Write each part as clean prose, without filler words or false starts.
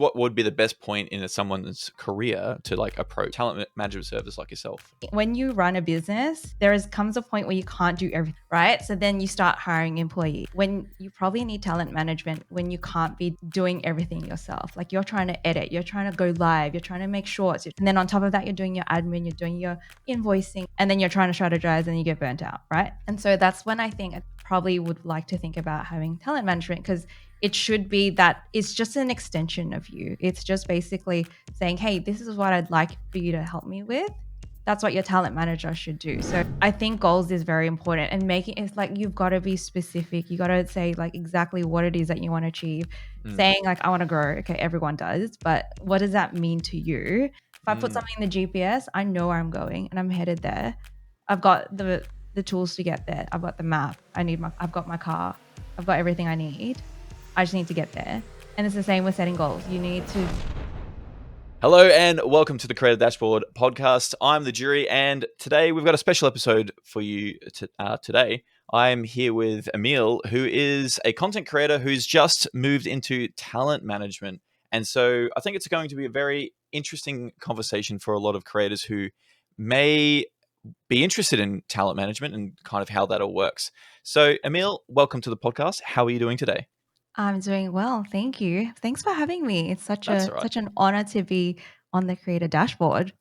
what would be the best point in someone's career to like approach talent management service like yourself? When you run a business, comes a point where you can't do everything, right? So then you start hiring employees. When you probably need talent management, when you can't be doing everything yourself. Like you're trying to edit, you're trying to go live, you're trying to make shorts. And then on top of that, you're doing your admin, you're doing your invoicing, and then you're trying to strategize and you get burnt out, right? And so that's when I think I probably would like to think about having talent management, because it should be that it's just an extension of you. It's just basically saying, hey, this is what I'd like for you to help me with. That's what your talent manager should do. So I think goals is very important, and making it's like you've got to be specific. You got to say like exactly what it is that you want to achieve. Saying like I want to grow, okay, everyone does, but what does that mean to you? If I put something in the GPS, I know where I'm going and I'm headed there. I've got the tools to get there. I've got the map. I've got my car. I've got everything I need. I just need to get there. And it's the same with setting goals. You need to. Hello and welcome to the Creator Dashboard podcast. I'm the jury, and today we've got a special episode for you today. I'm here with Emile, who is a content creator who's just moved into talent management. And so I think it's going to be a very interesting conversation for a lot of creators who may be interested in talent management and kind of how that all works. So Emile, welcome to the podcast. How are you doing today? I'm doing well, thank you. Thanks for having me. It's such That's all right. such an honor to be on the Creator Dashboard.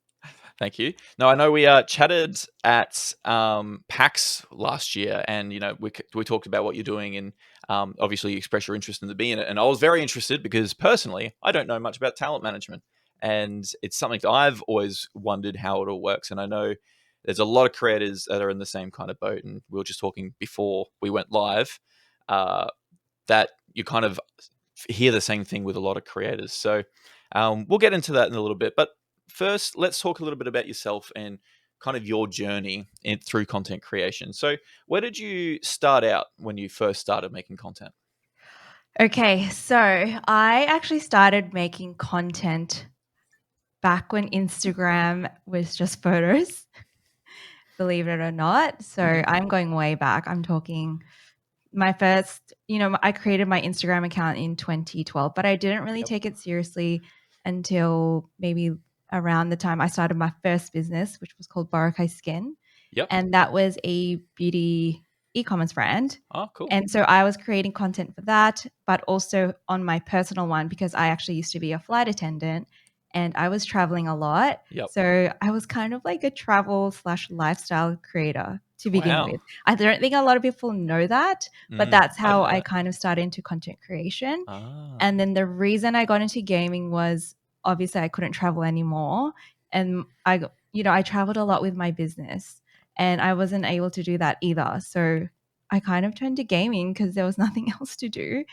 Thank you. No, I know we chatted at PAX last year, and we talked about what you're doing, and obviously you expressed your interest in the being in it. And I was very interested because personally, I don't know much about talent management, and it's something that I've always wondered how it all works. And I know there's a lot of creators that are in the same kind of boat, and we were just talking before we went live that you kind of hear the same thing with a lot of creators. So we'll get into that in a little bit, but first, let's talk a little bit about yourself and kind of your journey through content creation. So where did you start out when you first started making content? Okay, so I actually started making content back when Instagram was just photos, believe it or not. So I'm going way back. I'm talking my first, I created my Instagram account in 2012, but I didn't really take it seriously until maybe around the time I started my first business, which was called Barakai Skin. Yep. And that was a beauty e-commerce brand. Oh, cool. And so I was creating content for that, but also on my personal one, because I actually used to be a flight attendant and I was traveling a lot. Yep. So I was kind of like a travel/lifestyle creator to begin with. Wow. I don't think a lot of people know that, but that's how I kind of started into content creation. And then the reason I got into gaming was obviously I couldn't travel anymore. And I traveled a lot with my business and I wasn't able to do that either. So I kind of turned to gaming because there was nothing else to do.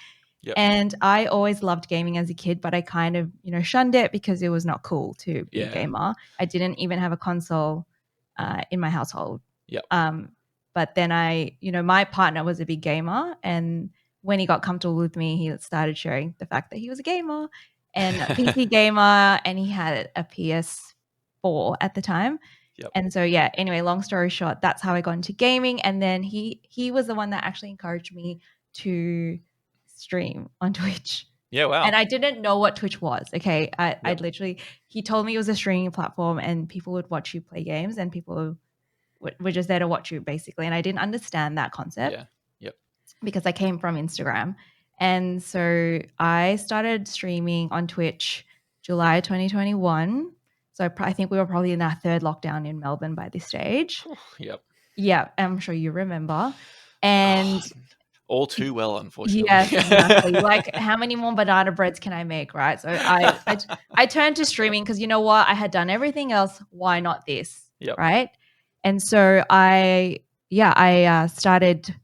Yep. And I always loved gaming as a kid, but I kind of, shunned it because it was not cool to be a gamer. I didn't even have a console in my household. Yep. But then my partner was a big gamer, and when he got comfortable with me, he started sharing the fact that he was a gamer and a PC gamer, and he had a PS4 at the time. Yep. And so, anyway, long story short, that's how I got into gaming. And then he was the one that actually encouraged me to stream on Twitch. Yeah, wow. And I didn't know what Twitch was. Okay. I'd literally, he told me it was a streaming platform and people would watch you play games and people were just there to watch you basically. And I didn't understand that concept. Yeah. Yep. Because I came from Instagram. And so I started streaming on Twitch July 2021. So I think we were probably in our third lockdown in Melbourne by this stage. Yep. Yeah, I'm sure you remember. And all too well, unfortunately. Yes, exactly. Like, how many more banana breads can I make, right? So I turned to streaming because you know what? I had done everything else. Why not this? Yep. Right? And so I started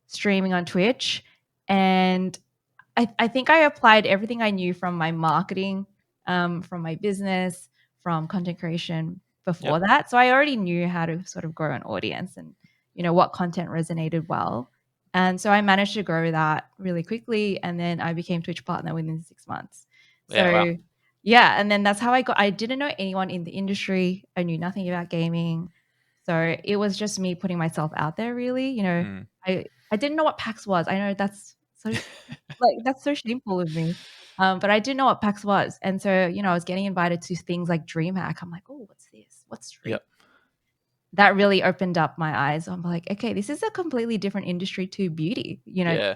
streaming on Twitch, and I think I applied everything I knew from my marketing, from my business, from content creation before that. So I already knew how to sort of grow an audience and, what content resonated well. And so I managed to grow that really quickly. And then I became Twitch partner within 6 months. So and then that's how I didn't know anyone in the industry. I knew nothing about gaming. So it was just me putting myself out there really, I didn't know what PAX was. I know that's So like, that's so shameful of me. But I didn't know what PAX was, and so, I was getting invited to things like DreamHack. I'm like, "Oh, what's this? What's Dream?" Yep. That really opened up my eyes. I'm like, "Okay, this is a completely different industry to beauty," Yeah.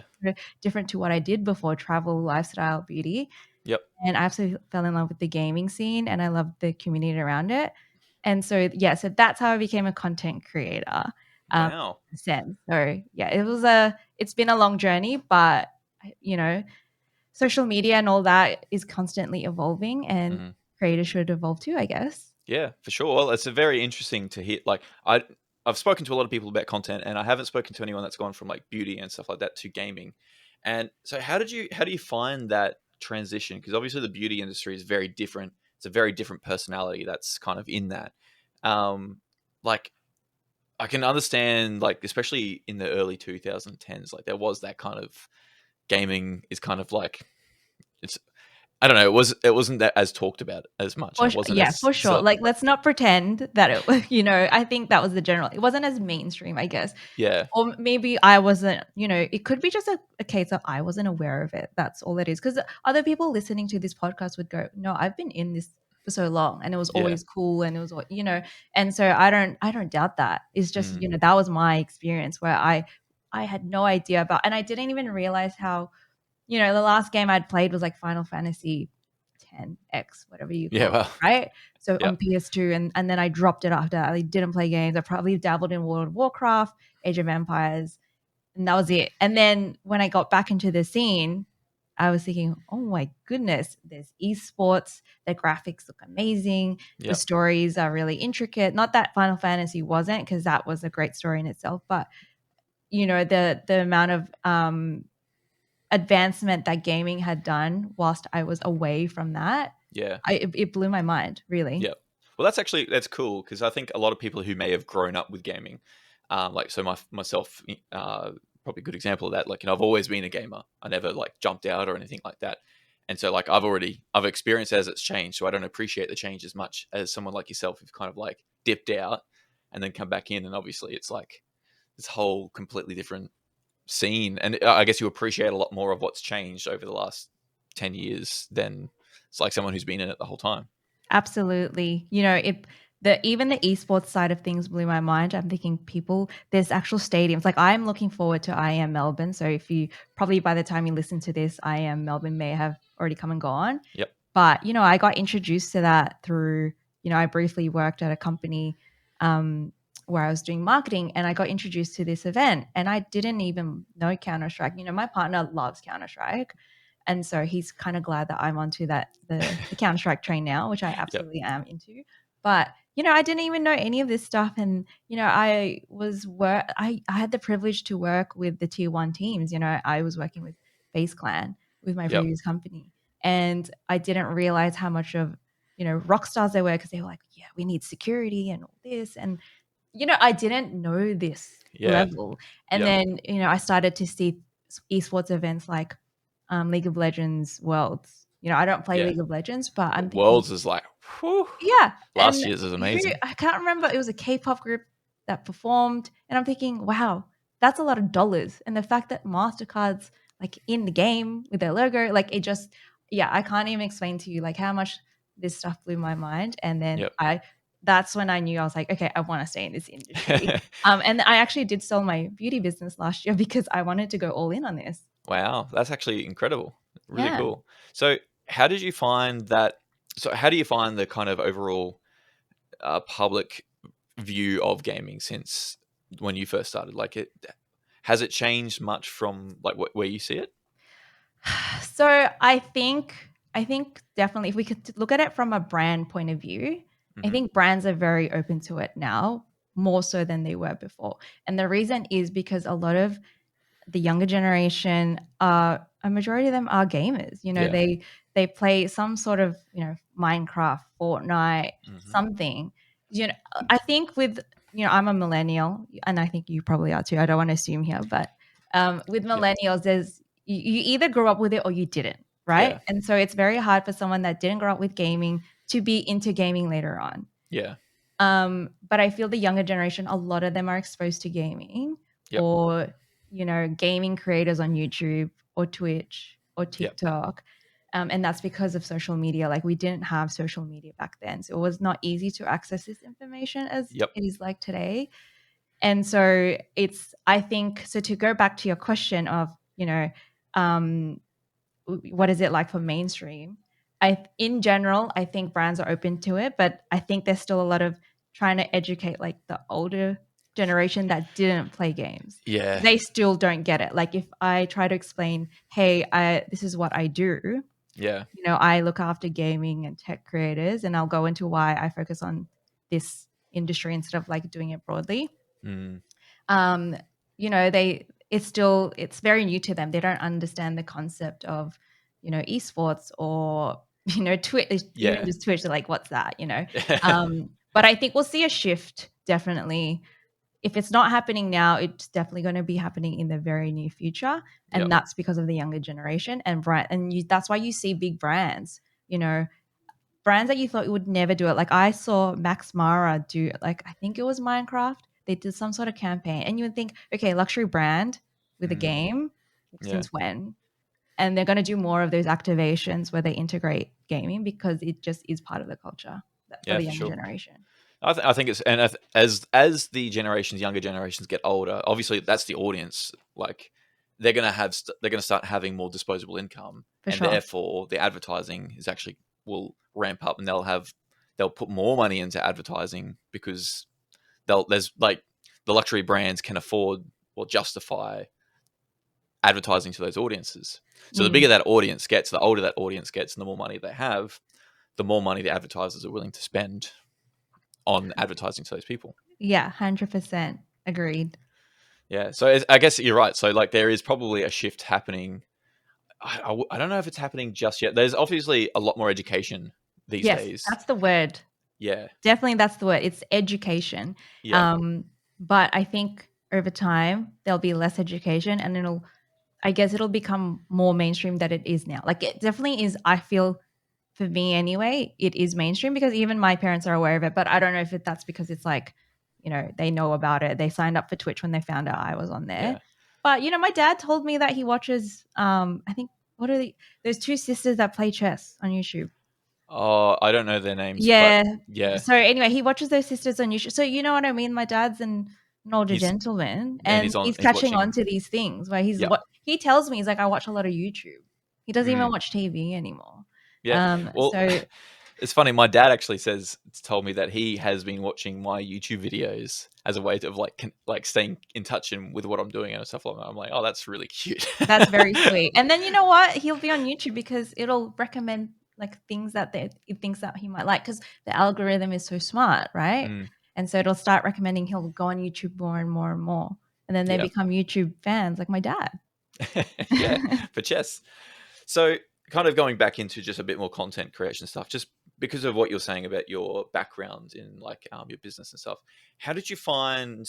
different to what I did before, travel, lifestyle, beauty, Yep. and I absolutely fell in love with the gaming scene, and I loved the community around it, and so, yeah, so that's how I became a content creator, Wow. in a sense. So, yeah, it's been a long journey, but, you know, social media and all that is constantly evolving, and Mhm. creators should evolve too, I guess. Yeah, for sure. Well, it's a very interesting to hear. Like, I've spoken to a lot of people about content, and I haven't spoken to anyone that's gone from like beauty and stuff like that to gaming. And so, how do you find that transition? Because obviously, the beauty industry is very different. It's a very different personality that's kind of in that. Um, like, I can understand, like, especially in the early 2010s, like there was that kind of gaming is kind of like it's. I don't know. It wasn't that as talked about as much, and it wasn't Yeah, as for sure. so. Like, let's not pretend that it was, I think that was the general, it wasn't as mainstream, I guess. Yeah, Or maybe I wasn't, it could be just a case of I wasn't aware of it. That's all it is. Because other people listening to this podcast would go, "No, I've been in this for so long, and it was yeah. always cool, and it was, and so I don't doubt that. It's just, Mm. that was my experience where I had no idea about, and I didn't even realize how, the last game I'd played was like Final Fantasy 10X, whatever you Yeah, call well, it, right? So yeah, on PS2, and then I dropped it after I didn't play games. I probably dabbled in World of Warcraft, Age of Empires, and that was it. And then when I got back into the scene, I was thinking, oh my goodness, there's esports, the graphics look amazing, the yeah, stories are really intricate. Not that Final Fantasy wasn't, because that was a great story in itself, but the amount of advancement that gaming had done whilst I was away from that, yeah, it blew my mind, really. yeah. Well, that's cool because I think a lot of people who may have grown up with gaming, like so myself, probably a good example of that. Like, I've always been a gamer. I never like jumped out or anything like that, and so like I've experienced as it's changed, so I don't appreciate the change as much as someone like yourself who've kind of like dipped out and then come back in, and obviously it's like this whole completely different scene, and I guess you appreciate a lot more of what's changed over the last 10 years than it's like someone who's been in it the whole time. Absolutely. Even the esports side of things blew my mind. I'm thinking there's actual stadiums. Like, I'm looking forward to IM Melbourne. So if you probably by the time you listen to this, IM Melbourne may have already come and gone. Yep. But, I got introduced to that through, I briefly worked at a company where I was doing marketing, and I got introduced to this event, and I didn't even know Counter-Strike. My partner loves Counter-Strike. And so he's kind of glad that I'm onto the Counter-Strike train now, which I Yep. absolutely am into. But, I didn't even know any of this stuff. And, I had the privilege to work with the tier one teams. I was working with Face Clan with my Yep. previous company. And I didn't realize how much of, rock stars they were, because they were like, yeah, we need security and all this. And, I didn't know this Yeah. level. And Yep. then, I started to see esports events like League of Legends Worlds. I don't play Yeah. League of Legends, but I'm thinking, Worlds is like, whew, yeah, last and year's is who amazing. I can't remember, it was a K-pop group that performed, and I'm thinking, "Wow, that's a lot of dollars." And the fact that Mastercard's, like, in the game with their logo, like, it just, yeah, I can't even explain to you, like, how much this stuff blew my mind, and then Yep. that's when I knew, I was like, "Okay, I wanna stay in this industry." And I actually did sell my beauty business last year because I wanted to go all in on this. Wow, that's actually incredible. Really Yeah. cool. So, how did you find that? So, how do you find the kind of overall public view of gaming since when you first started? Like, it has it changed much from like where you see it? So I think definitely, if we could look at it from a brand point of view, I Hmm. think brands are very open to it now, more so than they were before. And the reason is because a lot of the younger generation are, a majority of them are gamers. Yeah. They play some sort of, Minecraft, Fortnite, Hmm. something. I think with, I'm a millennial, and I think you probably are too. I don't want to assume here, but with Yep. millennials, you either grew up with it or you didn't, right? Yeah. And so it's very hard for someone that didn't grow up with gaming to be into gaming later on. Yeah. But I feel the younger generation, a lot of them are exposed to gaming, Yep. or, gaming creators on YouTube. or Twitch or Yep. TikTok. And that's because of social media. Like we didn't have social media back then. So it was not easy to access this information as Yep. it is like today. And so I think, so to go back to your question of, um, what is it like for mainstream? In general, I think brands are open to it, but I think there's still a lot of trying to educate like the older generation that didn't play games. Yeah. They still don't get it. Like if I try to explain, hey, this is what I do, Yeah. I look after gaming and tech creators, and I'll go into why I focus on this industry instead of like doing it broadly. Mm. um it's very new to them. They don't understand the concept of esports or Twitch. Even Yeah. just Twitch, they're like, what's that? But I think we'll see a shift, definitely. If it's not happening now, it's definitely going to be happening in the very near future, and Yep. that's because of the younger generation that's why you see big you know brands that you thought would never do it. Like I saw Max Mara do, like, I think it was Minecraft. They did some sort of campaign, and you would think, okay, luxury brand with a Mm. game, Yeah. since when? And they're going to do more of those activations where they integrate gaming because it just is part of the culture for Yeah, the for younger sure. generation. I think it's, and as the younger generations get older, obviously that's the audience. Like they're gonna start having more disposable income, For and sure. therefore the advertising is actually will ramp up, and they'll put more money into advertising because there's like the luxury brands can afford or justify advertising to those audiences. So the Mm. bigger that audience gets, the older that audience gets, and the more money they have, the more money the advertisers are willing to spend on advertising to those people. Yeah, 100% agreed. Yeah, so I guess you're right. So like there is probably a shift happening. I don't know if it's happening just yet. There's obviously a lot more education these Yes, days. that's the word. Yeah, Definitely, that's the word. It's education. yeah, But I think over time there'll be less education, and I guess it'll become more mainstream than it is now. Like it definitely is. I feel, for me anyway, it is mainstream because even my parents are aware of it. But I don't know if that's because it's like, they know about it. They signed up for Twitch when they found out I was on there. yeah. But my dad told me that he watches. I think, what are there's two sisters that play chess on YouTube. Oh, I don't know their names, but Yeah. yeah, So anyway, he watches those sisters on YouTube. So you know what I mean? My dad's an older he's gentleman, and and he's he's catching on watching. to these things where Yeah, he tells me, he's like, I watch a lot of YouTube. He doesn't even mm, watch TV anymore. yeah. Well, So it's funny. My dad actually told me that he has been watching my YouTube videos as a way of like staying in touch and with what I'm doing and stuff like that. I'm like, oh, that's really cute. that's very sweet. And then you know what? He'll be on YouTube because it'll recommend like things that it thinks that he might like, because the algorithm is so smart, right? Mm, And so it'll start recommending. He'll go on YouTube more and more and more, and then they yeah, become YouTube fans, like my dad. yeah, for chess. So, kind of going back into just a bit more content creation stuff, just because of what you're saying about your background in like your business and stuff. How did you find,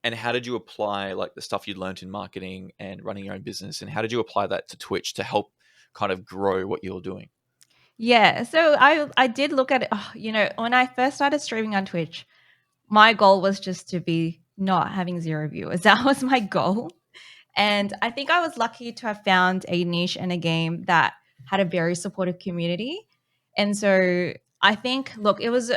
and how did you apply like the stuff you learned in marketing and running your own business, and how did you apply that to Twitch to help kind of grow what you're doing? Yeah, so I did look at it. When I first started streaming on Twitch, my goal was just to be not having zero viewers. That was my goal. And I think I was lucky to have found a niche and a game that had a very supportive community. And so I think, look, it was,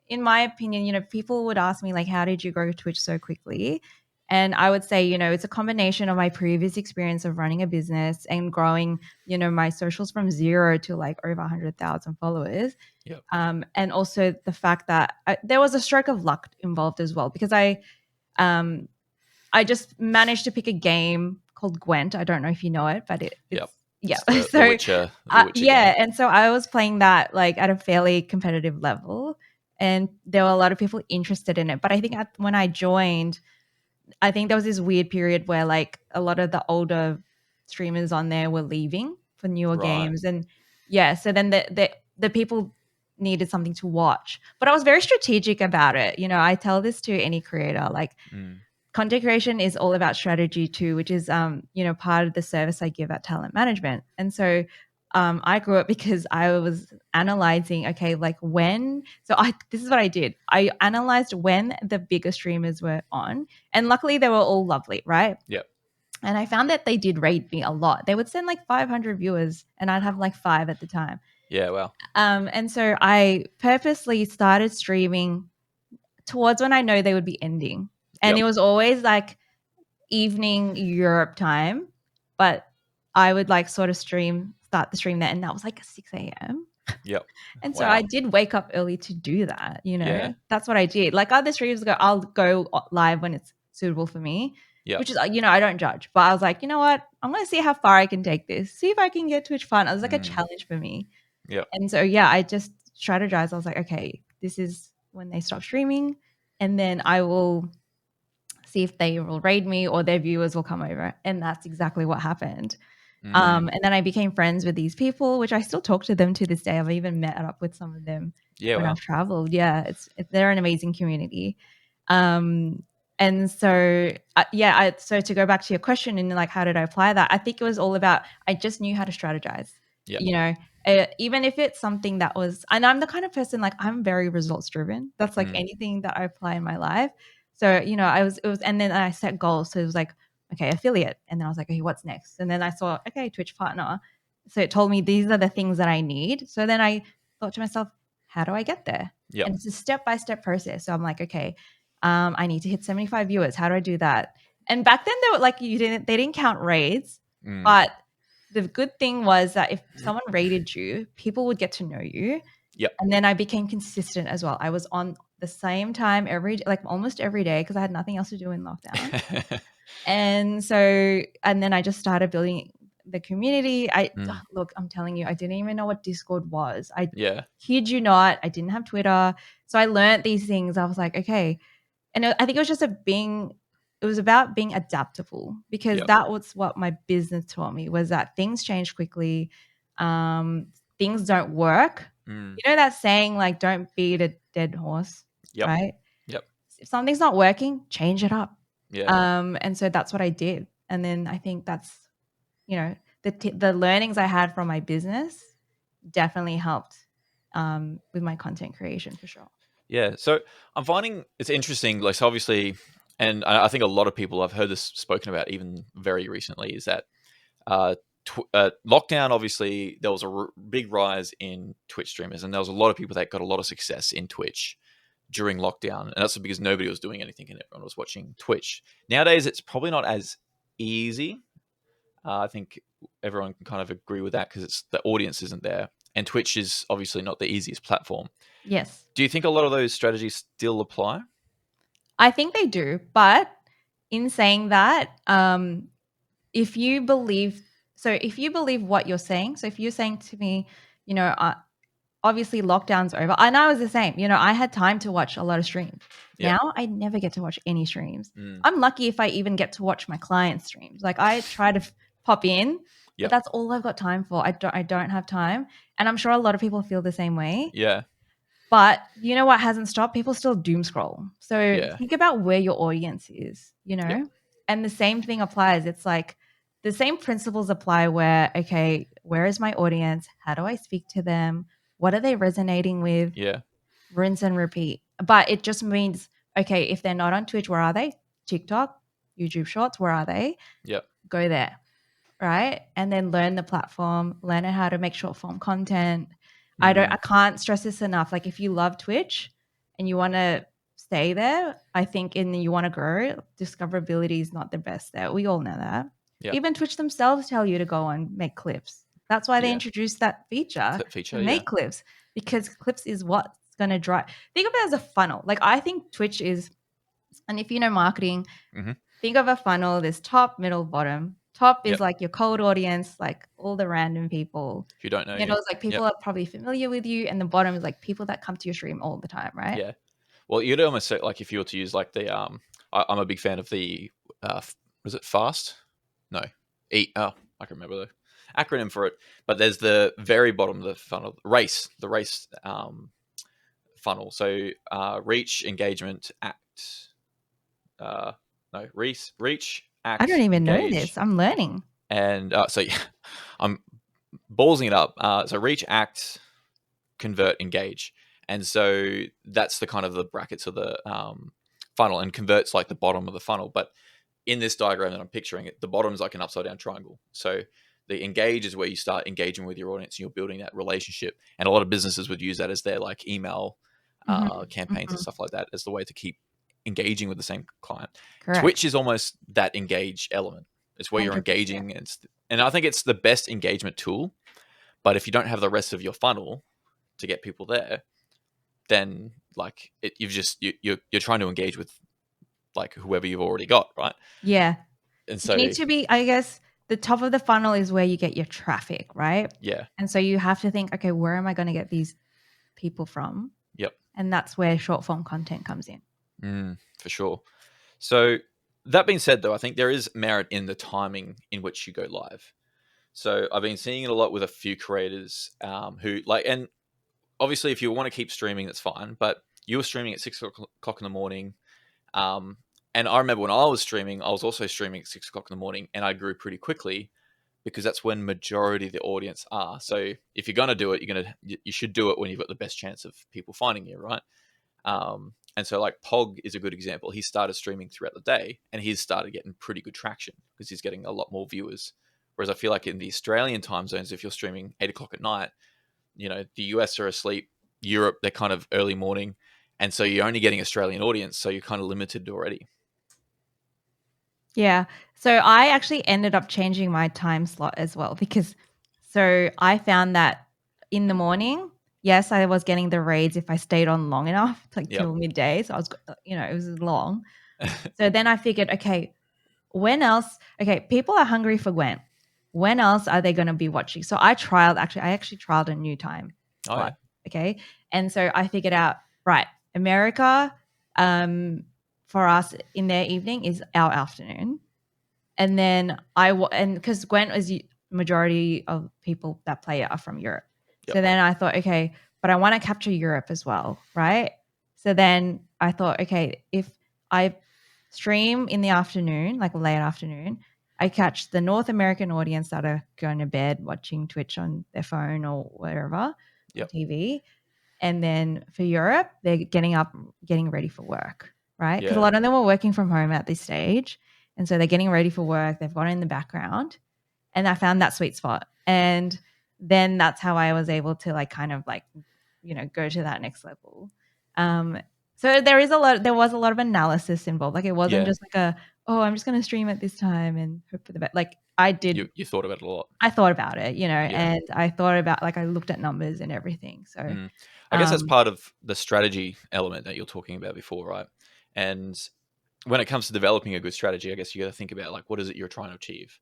in my opinion, people would ask me, like, how did you grow Twitch so quickly? And I would say, it's a combination of my previous experience of running a business and growing, my socials from zero to like over 100,000 followers. Yep. And also the fact that there was a stroke of luck involved as well, because um, I just managed to pick a game called Gwent. I don't know if you know it, but Yep. it's yeah. It's the So The Witcher yeah, game. and so I was playing that like at a fairly competitive level, and there were a lot of people interested in it. But I think when I joined, I think there was this weird period where like a lot of the older streamers on there were leaving for newer Right. games, and yeah, so then the people needed something to watch. But I was very strategic about it. I tell this to any creator, like, Mm. content creation is all about strategy too, which is part of the service I give at Talent Management. And so I grew up because I was analyzing, okay, like this is what I did. I analyzed when the bigger streamers were on, and luckily they were all lovely, right? Yep. And I found that they did rate me a lot. They would send like 500 viewers, and I'd have like 5 at the time. Yeah. Wow. And so I purposely started streaming towards when I know they would be ending. And Yep. it was always like evening Europe time, but I would like sort of start the stream there, and that was like 6 a.m. Yep. And so I Wow. did wake up early to do that, Yeah. That's what I did. Like other streamers go, I'll go live when it's suitable for me, Yep. which is, I don't judge. But I was like, you know what? I'm going to see how far I can take this, see if I can get Twitch fun. It was like a Mm. challenge for me. Yep. And so, yeah, I just strategized. I was like, okay, this is when they stop streaming. And then I will see if they will raid me or their viewers will come over. And that's exactly what happened. Mm. And then I became friends with these people, which I still talk to them to this day. I've even met up with some of them Yeah. when Wow. I've traveled. Yeah, they're an amazing community. Um, and so so to go back to your question and like how did I apply that? I think it was all about I just knew how to strategize. Yep. Even if it's something that was, and I'm the kind of person like I'm very results driven. That's like anything that I apply in my life. So and then I set goals. So it was like, okay, affiliate. And then I was like, okay, what's next? And then I saw, okay, Twitch partner. So it told me these are the things that I need. So then I thought to myself, how do I get there? Yep. And it's a step-by-step process. So I'm like, okay, I need to hit 75 viewers. How do I do that? And back then they were like, they didn't count raids, but the good thing was that if someone rated you, people would get to know you. Yep. And then I became consistent as well. I was on the same time almost every day because I had nothing else to do in lockdown. And then I just started building the community. Look, I'm telling you, I didn't even know what Discord was. I Yeah. kid you not, I didn't have Twitter. So I learned these things. I was like, okay. And I think it was it was about being adaptable because Yep. that was what my business taught me was that things change quickly. Things don't work. You know that saying like, don't beat a dead horse, Yep. right? Yep. If something's not working, change it up. Yeah. And so that's what I did. And then I think that's, the learnings I had from my business definitely helped with my content creation for sure. Yeah. So I'm finding it's interesting. Like, so obviously, and I think a lot of people I've heard this spoken about even very recently is that lockdown. Obviously, there was a big rise in Twitch streamers, and there was a lot of people that got a lot of success in Twitch during lockdown, and that's because nobody was doing anything and everyone was watching Twitch. Nowadays, it's probably not as easy. I think everyone can kind of agree with that because it's the audience isn't there, and Twitch is obviously not the easiest platform. Yes. Do you think a lot of those strategies still apply? I think they do. But in saying that, if you believe what you're saying, so if you're saying to me, you know, obviously lockdown's over, and I was the same, I had time to watch a lot of streams. Yeah. Now I never get to watch any streams. Mm. I'm lucky if I even get to watch my clients' streams. Like I try to pop in, Yep. but that's all I've got time for. I don't have time, and I'm sure a lot of people feel the same way. Yeah. But you know what hasn't stopped? People still doom scroll. So Yeah. think about where your audience is, Yep. And the same thing applies. It's like the same principles apply where, okay, where is my audience? How do I speak to them? What are they resonating with? Yeah. Rinse and repeat. But it just means, okay, if they're not on Twitch, where are they? TikTok, YouTube Shorts, where are they? Yep. Go there, right? And then learn the platform, learn how to make short form content. I can't stress this enough. Like if you love Twitch and you want to stay there, I think and you want to grow, discoverability is not the best there. We all know that. Yep. Even Twitch themselves tell you to go and make clips. That's why they Yeah. introduced that feature Feature. to Yeah. make clips because clips is what's going to drive. Think of it as a funnel. Like I think Twitch is, and if you know marketing, think of a funnel. There's top, middle, bottom. Top is Yep. like your cold audience, like all the random people. If you don't know, Middle is like people Yep. are probably familiar with you, and the bottom is like people that come to your stream all the time, right? Yeah. Well, you'd almost say like if you were to use like the I'm a big fan of the was it fast? No, eat. Oh, I can remember the acronym for it. But there's the very bottom of the funnel, the race funnel. So reach, engagement, act. No, reach, act, I don't even know engage, this. I'm learning. and so yeah, I'm ballsing it up. So reach, act, convert, engage, and so that's the kind of the brackets of the funnel, and converts like the bottom of the funnel. But in this diagram that I'm picturing, it, the bottom is like an upside down triangle. So the engage is where you start engaging with your audience and you're building that relationship. And a lot of businesses would use that as their like email campaigns and stuff like that as the way to keep engaging with the same client. Twitch Correct. is almost that engage element. It's where you're 100%. engaging, and I think it's the best engagement tool. But if you don't have the rest of your funnel to get people there, then like you're trying to engage with like whoever you've already got, right? Yeah. And You so need to be, I guess, the top of the funnel is where you get your traffic, right? yeah, And so you have to think, okay, where am I going to get these people from? yep, And that's where short form content comes in. for sure. So that being said, though, I think there is merit in the timing in which you go live. So I've been seeing it a lot with a few creators who like, and obviously if you want to keep streaming, that's fine. But you were streaming at 6 o'clock in the morning. Um, and I remember when I was streaming, I was also streaming at 6 o'clock in the morning, and I grew pretty quickly because that's when majority of the audience are. So if you're gonna do it, you should do it when you've got the best chance of people finding you, right? And so like Pog is a good example. He started streaming throughout the day, and he's started getting pretty good traction because he's getting a lot more viewers. Whereas I feel like in the Australian time zones, if you're streaming 8 o'clock at night, the US are asleep, Europe they're kind of early morning, and so you're only getting Australian audience, so you're kind of limited already. Yeah. So I actually ended up changing my time slot as well because so I found that in the morning, yes, I was getting the raids if I stayed on long enough, like Yep. till midday. So I was, it was long. So then I figured, okay, when else? Okay, people are hungry for Gwen. When else are they going to be watching? So I actually trialed a new time Oh yeah. slot. Okay. And so I figured out, right, America, for us in their evening is our afternoon. And then and because Gwent is majority of people that play it are from Europe. Yep. So then I thought, okay, but I want to capture Europe as well, right? So then I thought, okay, if I stream in the afternoon, like late afternoon, I catch the North American audience that are going to bed watching Twitch on their phone or wherever on Yep. TV. And then for Europe, they're getting up, getting ready for work, right? Because a Yeah. lot of them were working from home at this stage. And so they're getting ready for work. They've got it in the background. And I found that sweet spot. And then that's how I was able to like kind of like, go to that next level. So there was a lot of analysis involved. Like it wasn't Yeah. just like I'm just going to stream at this time and hope for the best. Like I did, You thought about it a lot. I thought about it, Yeah. and I thought about like I looked at numbers and everything. So, I guess that's um, part of the strategy element that you're talking about before, right? And when it comes to developing a good strategy, I guess you got to think about like what is it you're trying to achieve.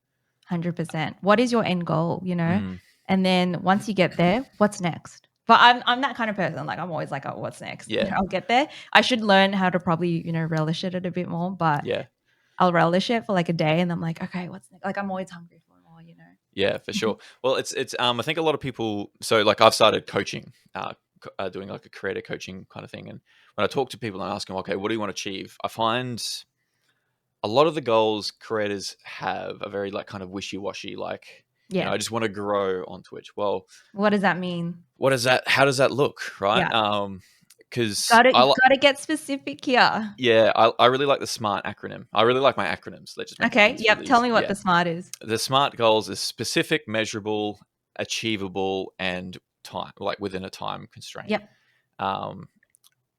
100%. What is your end goal, Mm, And then once you get there, what's next? But I'm that kind of person. Like I'm always like, oh, what's next? yeah. I'll get there. I should learn how to probably, relish it a bit more, but Yeah. I'll relish it for like a day and I'm like, okay, what's next? Like I'm always hungry for more. Yeah, for sure. Well, it's I think a lot of people. So like I've started coaching, doing like a creator coaching kind of thing, and when I talk to people and I ask them, okay, what do you want to achieve? I find a lot of the goals creators have are very like kind of wishy washy. Like Yeah. I just want to grow on Twitch. Well, What does that mean? what does that? How does that look? Right? Yeah. Because Got it. Got to get specific here. yeah, I really like the SMART acronym. I really like my acronyms. They just make Okay. things Yep. really Tell easy. me what Yeah, the SMART is. the SMART goals is specific, measurable, achievable, and time, like within a time constraint. Yep.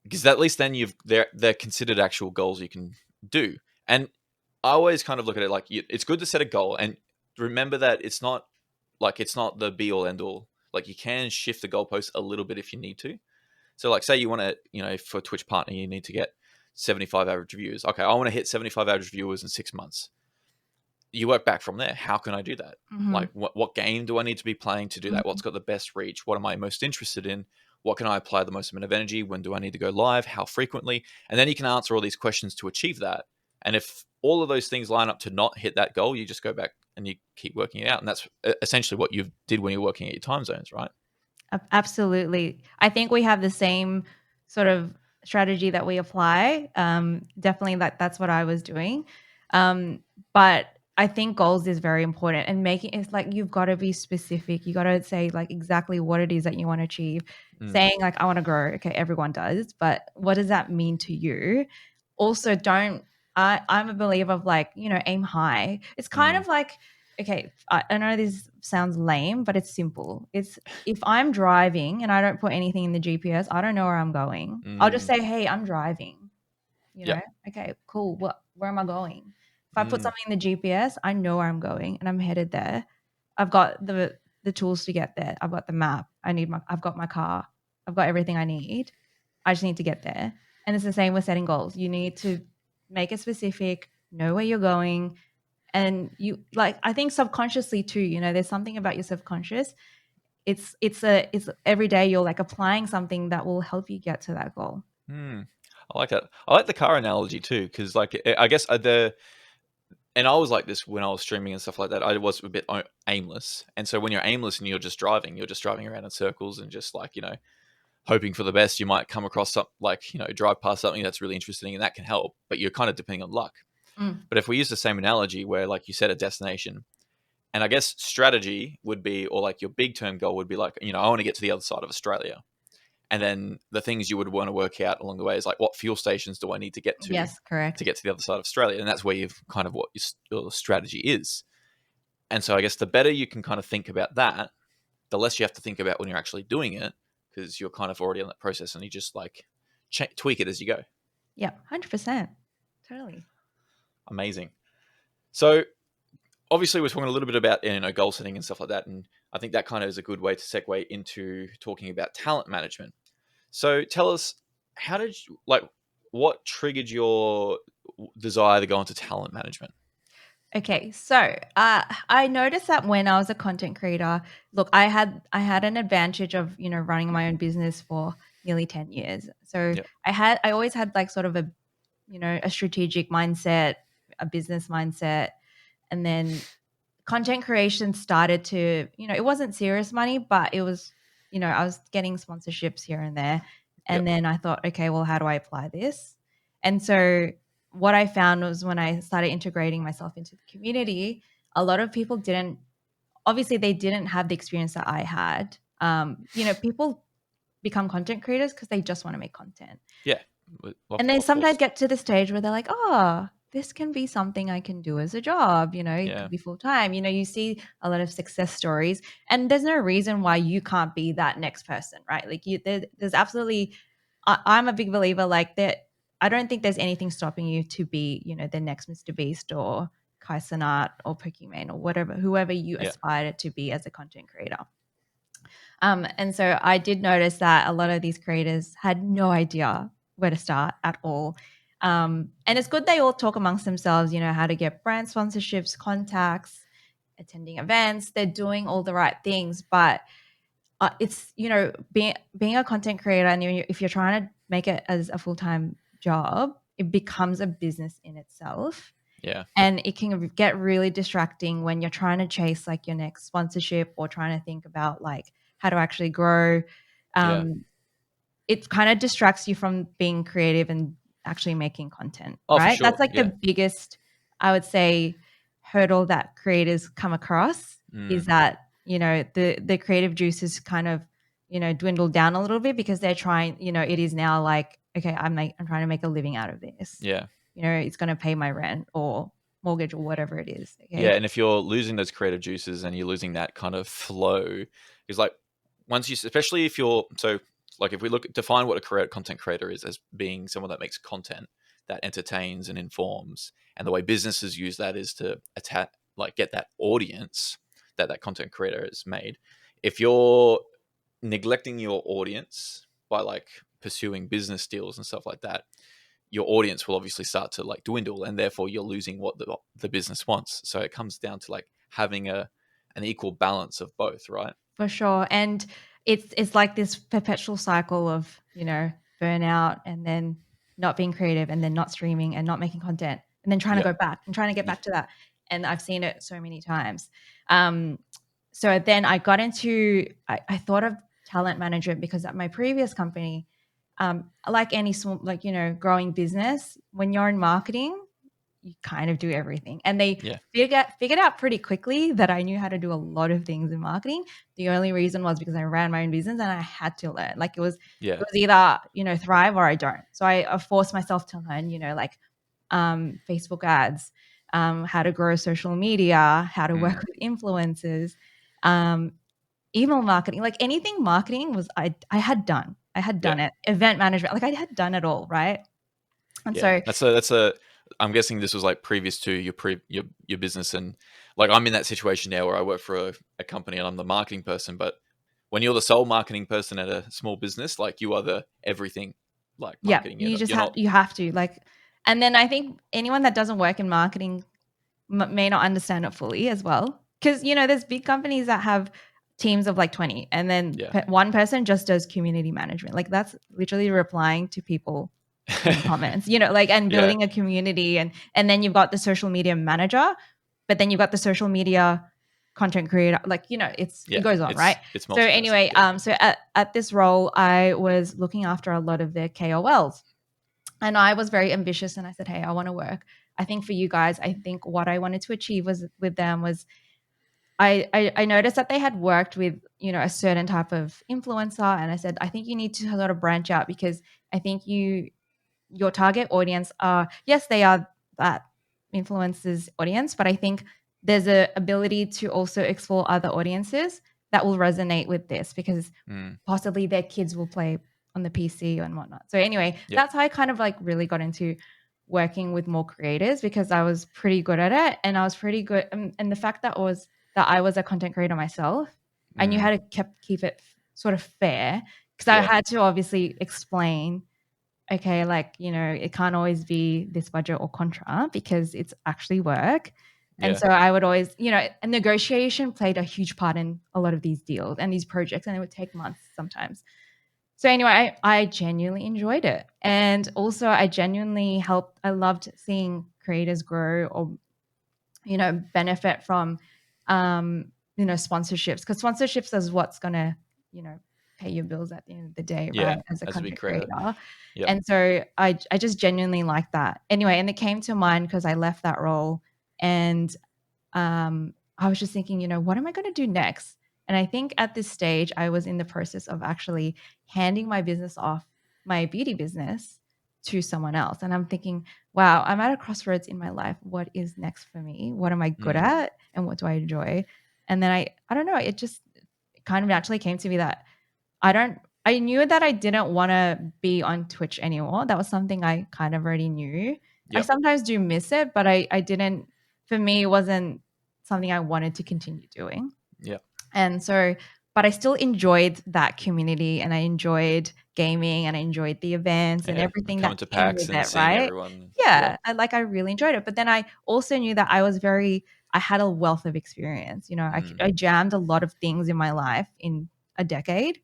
Because at least then they're considered actual goals you can do. And I always kind of look at it like it's good to set a goal and remember that it's not the be all end all. Like you can shift the goalpost a little bit if you need to. So like say you want to, for Twitch partner, you need to get 75 average viewers. Okay, I want to hit 75 average viewers in 6 months. You work back from there. How can I do that? Mm-hmm. Like what game do I need to be playing to do that? What's got the best reach? What am I most interested in? What can I apply the most amount of energy? When do I need to go live? How frequently? And then you can answer all these questions to achieve that. And if all of those things line up to not hit that goal, you just go back and you keep working it out. And that's essentially what you did when you're working at your time zones, right? Absolutely. I think we have the same sort of strategy that we apply. Definitely that's what I was doing. But I think goals is very important and making it's like you've got to be specific. You got to say like exactly what it is that you want to achieve. Saying like I want to grow. Okay, everyone does, but what does that mean to you? Also, don't I'm a believer of like, aim high. It's kind Mm, of like, okay, I know this sounds lame, but it's simple. It's if I'm driving and I don't put anything in the GPS, I don't know where I'm going. I'll just mm, say, hey, I'm driving. yep. Okay, cool. Where am I going? If I put Mm, something in the GPS, I know where I'm going and I'm headed there. I've got the tools to get there. I've got the map. I've got my car. I've got everything I need. I just need to get there. And it's the same with setting goals. You need to make it specific, know where you're going. And you like, I think subconsciously too, there's something about your subconscious. It's every day you're like applying something that will help you get to that goal. mm. I like that. I like the car analogy too, because like I guess and I was like this when I was streaming and stuff like that. I was a bit aimless, and so when you're aimless and you're just driving around in circles and just like hoping for the best. You might come across something like drive past something that's really interesting, and that can help. But you're kind of depending on luck. Mm. But if we use the same analogy where like you set a destination, and I guess strategy would be, or like your big term goal would be like I want to get to the other side of Australia. And then the things you would want to work out along the way is like, what fuel stations do I need Yes, correct. to get to the other side of Australia? And that's where you've kind of what your strategy is. And so I guess the better you can kind of think about that, the less you have to think about when you're actually doing it, because you're kind of already on that process and you just like tweak it as you go. Yeah, 100%. Totally. Amazing. So obviously we're talking a little bit about goal setting and stuff like that, and I think that kind of is a good way to segue into talking about talent management. So tell us, how did you like? What triggered your desire to go into talent management? Okay, so I noticed that when I was a content creator, look, I had an advantage of running my own business for nearly 10 years. So Yeah, I always had like sort of a strategic mindset, a business mindset, and then content creation started to, it wasn't serious money, but it was, I was getting sponsorships here and there. yeah, And then I thought, okay, well, how do I apply this? And so what I found was when I started integrating myself into the community, a lot of people obviously, they didn't have the experience that I had. People become content creators because they just want to make content. yeah. And they Of sometimes course. get to the stage where they're like, oh, this can be something I can do as a job. It Yeah, could be full time. You see a lot of success stories, and there's no reason why you can't be that next person, right? Like, there's absolutely, I'm a big believer like that. I don't think there's anything stopping you to be, the next Mr. Beast or Kai Cenat or Pokimane or whatever, whoever you yeah, aspire to be as a content creator. And so I did notice that a lot of these creators had no idea where to start at all. And it's good they all talk amongst themselves, how to get brand sponsorships, contacts, attending events. They're doing all the right things, but it's being a content creator, and if you're trying to make it as a full-time job, it becomes a business in itself. yeah, And it can get really distracting when you're trying to chase like your next sponsorship or trying to think about like how to actually grow. yeah. Um, it kind of distracts you from being creative and actually making content, Oh, for right? That's sure. like the Yeah. biggest, I would say, hurdle that creators come across is Mm, that, the creative juices kind of, dwindle down a little bit because they're trying, it is now like, okay, I'm trying to make a living out of this. yeah. It's going to pay my rent or mortgage or whatever it is. Yeah, Okay. and if you're losing those creative juices and you're losing that kind of flow, because like once you, especially if you're so like if we look define what a content creator is as being someone that makes content that entertains and informs, and the way businesses use that is to attack like get that audience that content creator has made. If you're neglecting your audience by like pursuing business deals and stuff like that, your audience will obviously start to like dwindle, and therefore you're losing what the business wants. So it comes down to like having an equal balance of both, right? For sure. And it's like this perpetual cycle of, burnout and then not being creative and then not streaming and not making content and then trying to Yep. go back and trying to get Yeah. back to that. And I've seen it so many times. Um, so then I got into, I thought of talent management because at my previous company, like any small, like, growing business, when you're in marketing, you kind of do everything. And they Yeah. figured out pretty quickly that I knew how to do a lot of things in marketing. The only reason was because I ran my own business and I had to learn. Like it was Yeah. either, thrive or I don't. So I forced myself to learn, like Facebook ads, how to grow social media, how to work Mm. with influencers, um, email marketing, like anything marketing was I had done. I had Yeah. done it. Event management, like I had done it all, right? And Yeah. so That's a I'm guessing this was like previous to your business, and like I'm in that situation now where I work for a company and I'm the marketing person, but when you're the sole marketing person at a small business, like you are the everything like yeah, marketing. you just You're have not. you have to like, and then I think anyone that doesn't work in marketing may not understand it fully as well. Because, there's big companies that have teams of like 20, and then Yeah. one person just does community management. Like that's literally replying to people in the comments, like, and Yeah. building a community. And then you've got the social media manager, but then you've got the social media content creator. Like, it Yeah. goes on, right? It's So multifaceted. anyway, Yeah. so at this role, I was looking after a lot of their KOLs. And I was very ambitious and I said, hey, I want to work. I think for you guys, I think what I wanted to achieve was with them was I noticed that they had worked with, a certain type of influencer. And I said, I think you need to sort of branch out because I think your target audience are, yes, they are that influencers audience, but I think there's a ability to also explore other audiences that will resonate with this because Mm. possibly their kids will play on the PC and whatnot. So anyway, Yep. that's how I kind of like really got into working with more creators because I was pretty good at it and I was pretty good. And the fact that I was a content creator myself, I knew how Mm. to keep it sort of fair because I Yeah. had to obviously explain, okay, like, it can't always be this budget or contra because it's actually work. And Yeah. so I would always, a negotiation played a huge part in a lot of these deals and these projects, and it would take months sometimes. So anyway, I genuinely enjoyed it. And also I genuinely helped. I loved seeing creators grow or, benefit from, sponsorships because sponsorships is what's going to, you know, pay your bills at the end of the day, Yeah. right? As a As a big content creator. creator. Yep. And so I just genuinely like that. Anyway, and it came to mind because I left that role and I was just thinking, what am I going to do next? And I think at this stage, I was in the process of actually handing my business off, my beauty business, to someone else. And I'm thinking, wow, I'm at a crossroads in my life. What is next for me? What am I good Mm. at? And what do I enjoy? And then I don't know, it just kind of naturally came to me that I knew that I didn't want to be on Twitch anymore. That was something I kind of already knew. I Yep. sometimes do miss it, but I didn't, for me, it wasn't something I wanted to continue doing. Yep. And so, but I still enjoyed that community and I enjoyed gaming and I enjoyed the events and Yeah. everything that Coming to came PAX with and it, seeing right? everyone. Yep. Yeah, I really enjoyed it. But then I also knew that I had a wealth of experience. Mm. I jammed a lot of things in my life in a decade.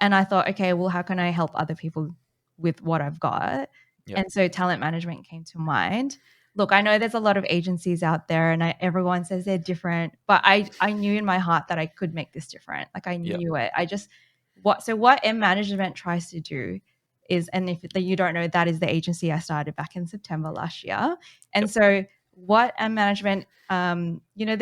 And I thought, okay, well, how can I help other people with what I've got? Yep. And so talent management came to mind. Look, I know there's a lot of agencies out there and everyone says they're different, but I knew in my heart that I could make this different. Like I Yep. knew it. What Emme Management tries to do is, and if you don't know, that is the agency I started back in September last year. And Yep. so what Emme Management, the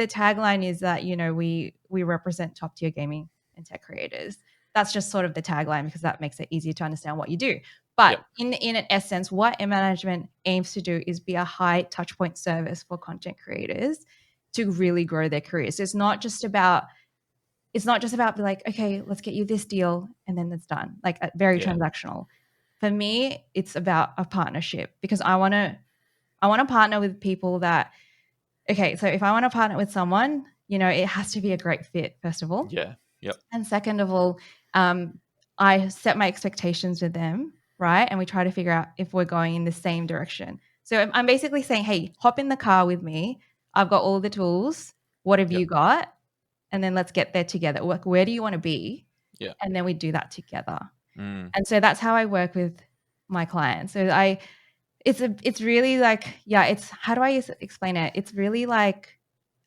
tagline is that, we represent top tier gaming and tech creators. That's just sort of the tagline because that makes it easier to understand what you do. But Yep. in an essence, what Emme Management aims to do is be a high touchpoint service for content creators to really grow their careers. So it's not just about like, okay, let's get you this deal and then it's done. Like very Yeah. transactional. For me, it's about a partnership because I want to partner with people that, okay, so if I want to partner with someone, it has to be a great fit, first of all. Yeah. Yep. And second of all, um, I set my expectations with them, right? And we try to figure out if we're going in the same direction. So I'm basically saying, hey, hop in the car with me. I've got all the tools. What have Yep. you got? And then let's get there together. Like, where do you want to be? Yeah. And then we do that together. Mm. And so that's how I work with my clients. So it's really like, yeah, it's, how do I explain it? It's really like,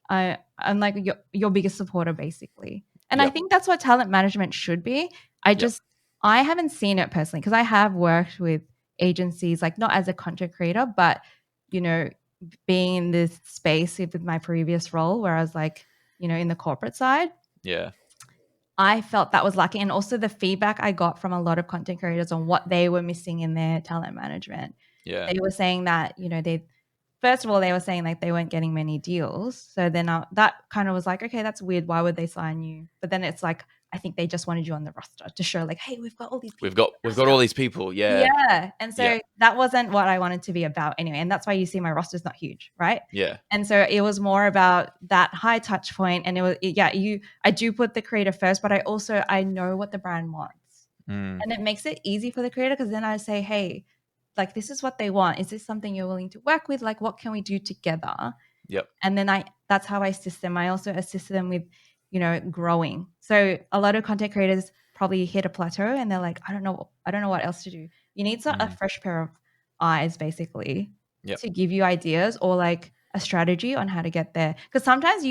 I'm like your biggest supporter basically. And I Yep. think that's what talent management should be. I Yep. just I haven't seen it personally because I have worked with agencies, like not as a content creator, but you know, being in this space with my previous role where I was like, in the corporate side, Yeah. I felt that was lacking. And also the feedback I got from a lot of content creators on what they were missing in their talent management. Yeah. They were saying that, first of all, they were saying like they weren't getting many deals. So then that kind of was like, okay, that's weird. Why would they sign you? But then it's like, I think they just wanted you on the roster to show like, hey, we've got all these We've people got on the we've got roster. all these people. Yeah. Yeah. And Yeah. so that wasn't what I wanted to be about anyway. And that's why you see my roster's not huge, right? Yeah. And so it was more about that high touch point. And I do put the creator first, but I know what the brand wants. Mm. And it makes it easy for the creator because then I say, hey, like this is what they want. Is this something you're willing to work with? Like what can we do together? Yep. And then that's how I assist them. I also assist them with, growing. So a lot of content creators probably hit a plateau and they're like, I don't know what else to do. You need a fresh pair of eyes basically Yep. to give you ideas or like a strategy on how to get there. Because sometimes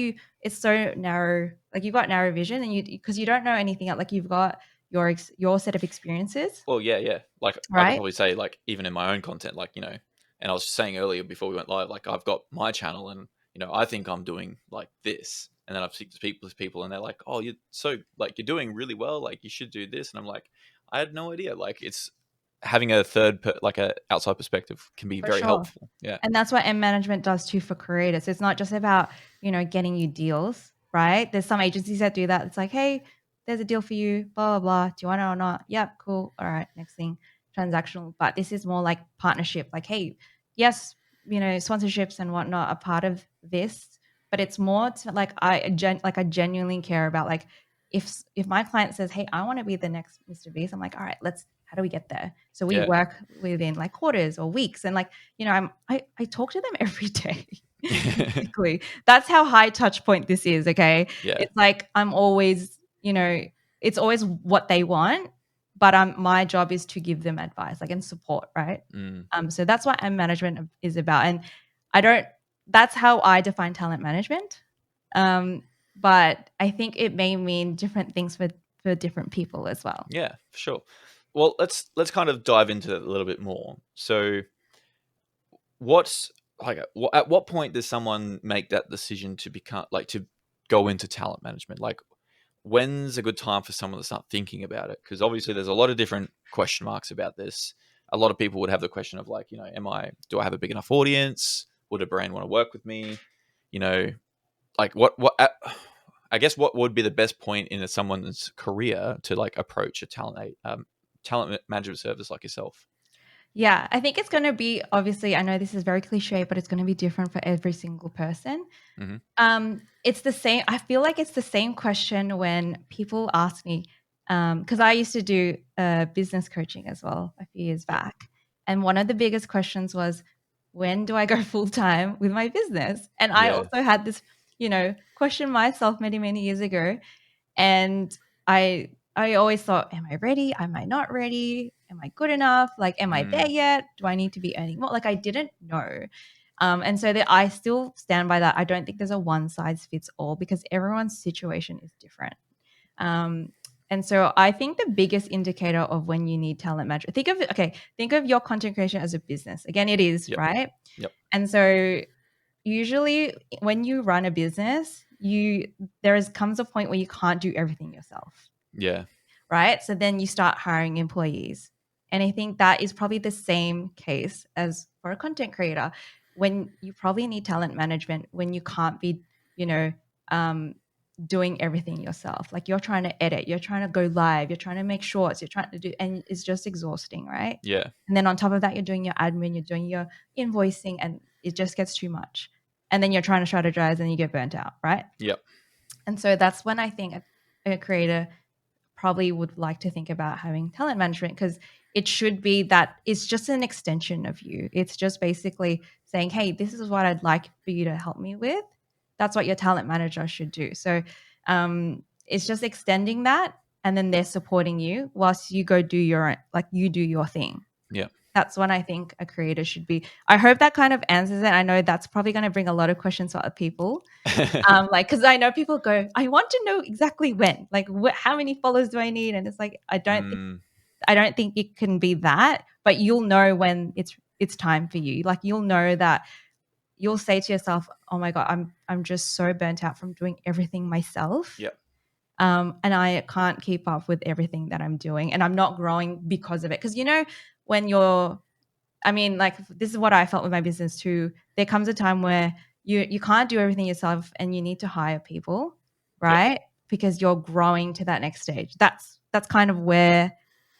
it's so narrow, like you've got narrow vision and because you don't know anything else, like you've got your set of experiences, Well, yeah. Like I could right? probably say, like even in my own content, like and I was saying earlier before we went live, like I've got my channel, and I think I'm doing like this, and then I've speak to people, and they're like, "Oh, you're doing really well. Like you should do this," and I'm like, I had no idea. Like it's having a like a outside perspective can be For very sure. helpful. Yeah. And that's what Emme Management does too for creators. It's not just about, getting you deals, right? There's some agencies that do that. It's like, hey, there's a deal for you, blah, blah, blah. Do you want it or not? Yep, cool. All right, next thing, transactional. But this is more like partnership. Like, hey, yes, sponsorships and whatnot are part of this, but it's more to like I genuinely care about like if my client says, hey, I want to be the next Mr. Beast, I'm like, all right, how do we get there? So we Yeah. work within like quarters or weeks. And like, I talk to them every day. Basically. That's how high touch point this is. Okay. Yeah. It's like I'm always, it's always what they want, but my job is to give them advice, like and support, right? Mm. So that's what M management is about. And I don't that's how I define talent management. But I think it may mean different things for different people as well. Yeah, for sure. Well, let's kind of dive into it a little bit more. So, what's like at what point does someone make that decision to become like to go into talent management? Like, when's a good time for someone to start thinking about it? Because obviously, there's a lot of different question marks about this. A lot of people would have the question of like, do I have a big enough audience? Would a brand want to work with me? You know, like I guess what would be the best point in someone's career to like approach a talent management service like yourself? Yeah, I think it's going to be obviously, I know this is very cliche, but it's going to be different for every single person. Hmm. It's the same. I feel like it's the same question when people ask me, because I used to do business coaching as well a few years Yep. back. And one of the biggest questions was, when do I go full time with my business? And I Yeah. also had this, question myself many, many years ago. And I always thought, am I ready? Am I not ready? Am I good enough? Like, am I there Mm, yet? Do I need to be earning more? Like, I didn't know. And so that I still stand by that. I don't think there's a one size fits all because everyone's situation is different. Um, and so I think the biggest indicator of when you need talent management, think of your content creation as a business. Again, it is, yep. right? Yep. And so usually when you run a business, comes a point where you can't do everything yourself, Yeah. right? So then you start hiring employees. And I think that is probably the same case as for a content creator when you probably need talent management when you can't be, you know, um, doing everything yourself. Like you're trying to edit, you're trying to go live, you're trying to make shorts, you're trying to do, and it's just exhausting, right? Yeah. And then on top of that, you're doing your admin, you're doing your invoicing, and it just gets too much. And then you're trying to strategize and you get burnt out, right? Yep. And so that's when I think a creator probably would like to think about having talent management because it should be that it's just an extension of you. It's just basically saying, hey, this is what I'd like for you to help me with. That's what your talent manager should do. So it's just extending that and then they're supporting you whilst you go do you do your thing. Yeah. That's when I think a creator should be. I hope that kind of answers it. I know that's probably going to bring a lot of questions for other people. Because I know people go, I want to know exactly when, like how many followers do I need? And it's like, Mm, I don't think it can be that, but you'll know when it's time for you. Like you'll know that you'll say to yourself, oh my God, I'm just so burnt out from doing everything myself. yep. And I can't keep up with everything that I'm doing and I'm not growing because of it. Because when you're I mean, like this is what I felt with my business too. There comes a time where you can't do everything yourself and you need to hire people, Yep. right? Because you're growing to that next stage. That's kind of where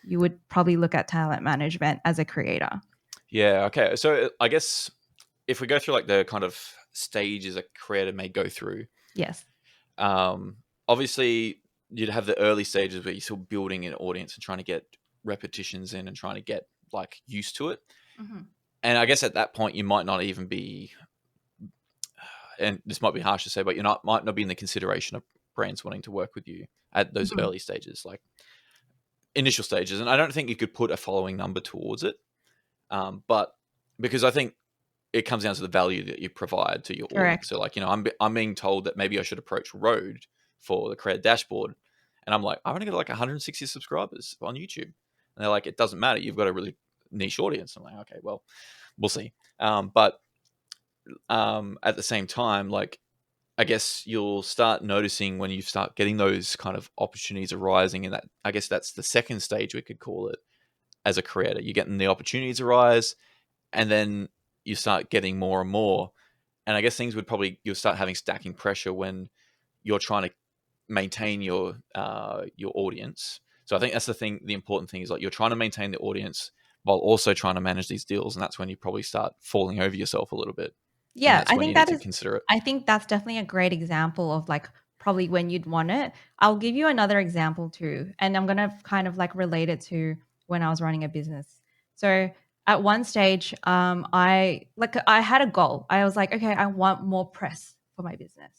you would probably look at talent management as a creator. Yeah. Okay. So I guess if we go through like the kind of stages a creator may go through, Yes. um, obviously you'd have the early stages where you're still building an audience and trying to get repetitions in and trying to get like used to it. Mhm. And I guess at that point you might not even be, and this might be harsh to say, but might not be in the consideration of brands wanting to work with you at those Mhm. early stages, like initial stages. And I don't think you could put a following number towards it, but because I think it comes down to the value that you provide to your audience. Correct. So, like, I'm being told that maybe I should approach Road for the Create Dashboard, and I'm like, I've only got like 160 subscribers on YouTube, and they're like, it doesn't matter. You've got a really niche audience. I'm like, okay, well, we'll see. But at the same time, like, I guess you'll start noticing when you start getting those kind of opportunities arising, and that I guess that's the second stage we could call it as a creator. You're getting the opportunities arise, and then you start getting more and more. And I guess things would probably you'll start having stacking pressure when you're trying to maintain your audience. So I think that's the thing. The important thing is like you're trying to maintain the audience while also trying to manage these deals, and that's when you probably start falling over yourself a little bit, and Yeah, that's when you need to consider it. I think that's definitely a great example of like probably when you'd want it. I'll give you another example too, and I'm gonna kind of like relate it to when I was running a business. So at one stage, I had a goal. I was like, okay, I want more press for my business,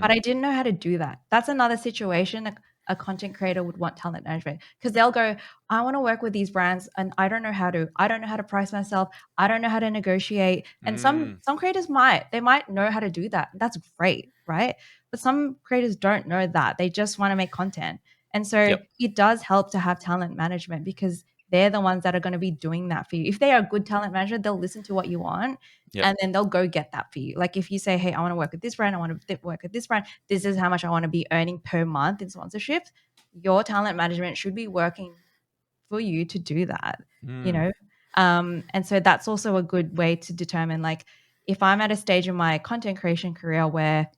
but Mm, I didn't know how to do that. That's another situation a content creator would want talent management because they'll go, I want to work with these brands and I don't know how to. I don't know how to price myself. I don't know how to negotiate. And mm, some creators they might know how to do that. That's great, right? But some creators don't know that. They just want to make content. And so yep, it does help to have talent management because they're the ones that are going to be doing that for you. If they are a good talent manager, they'll listen to what you want yep, and then they'll go get that for you. Like if you say, "Hey, I want to work with this brand. I want to work with this brand. This is how much I want to be earning per month in sponsorships." Your talent management should be working for you to do that, you mm, know? And so that's also a good way to determine like if I'm at a stage in my content creation career where,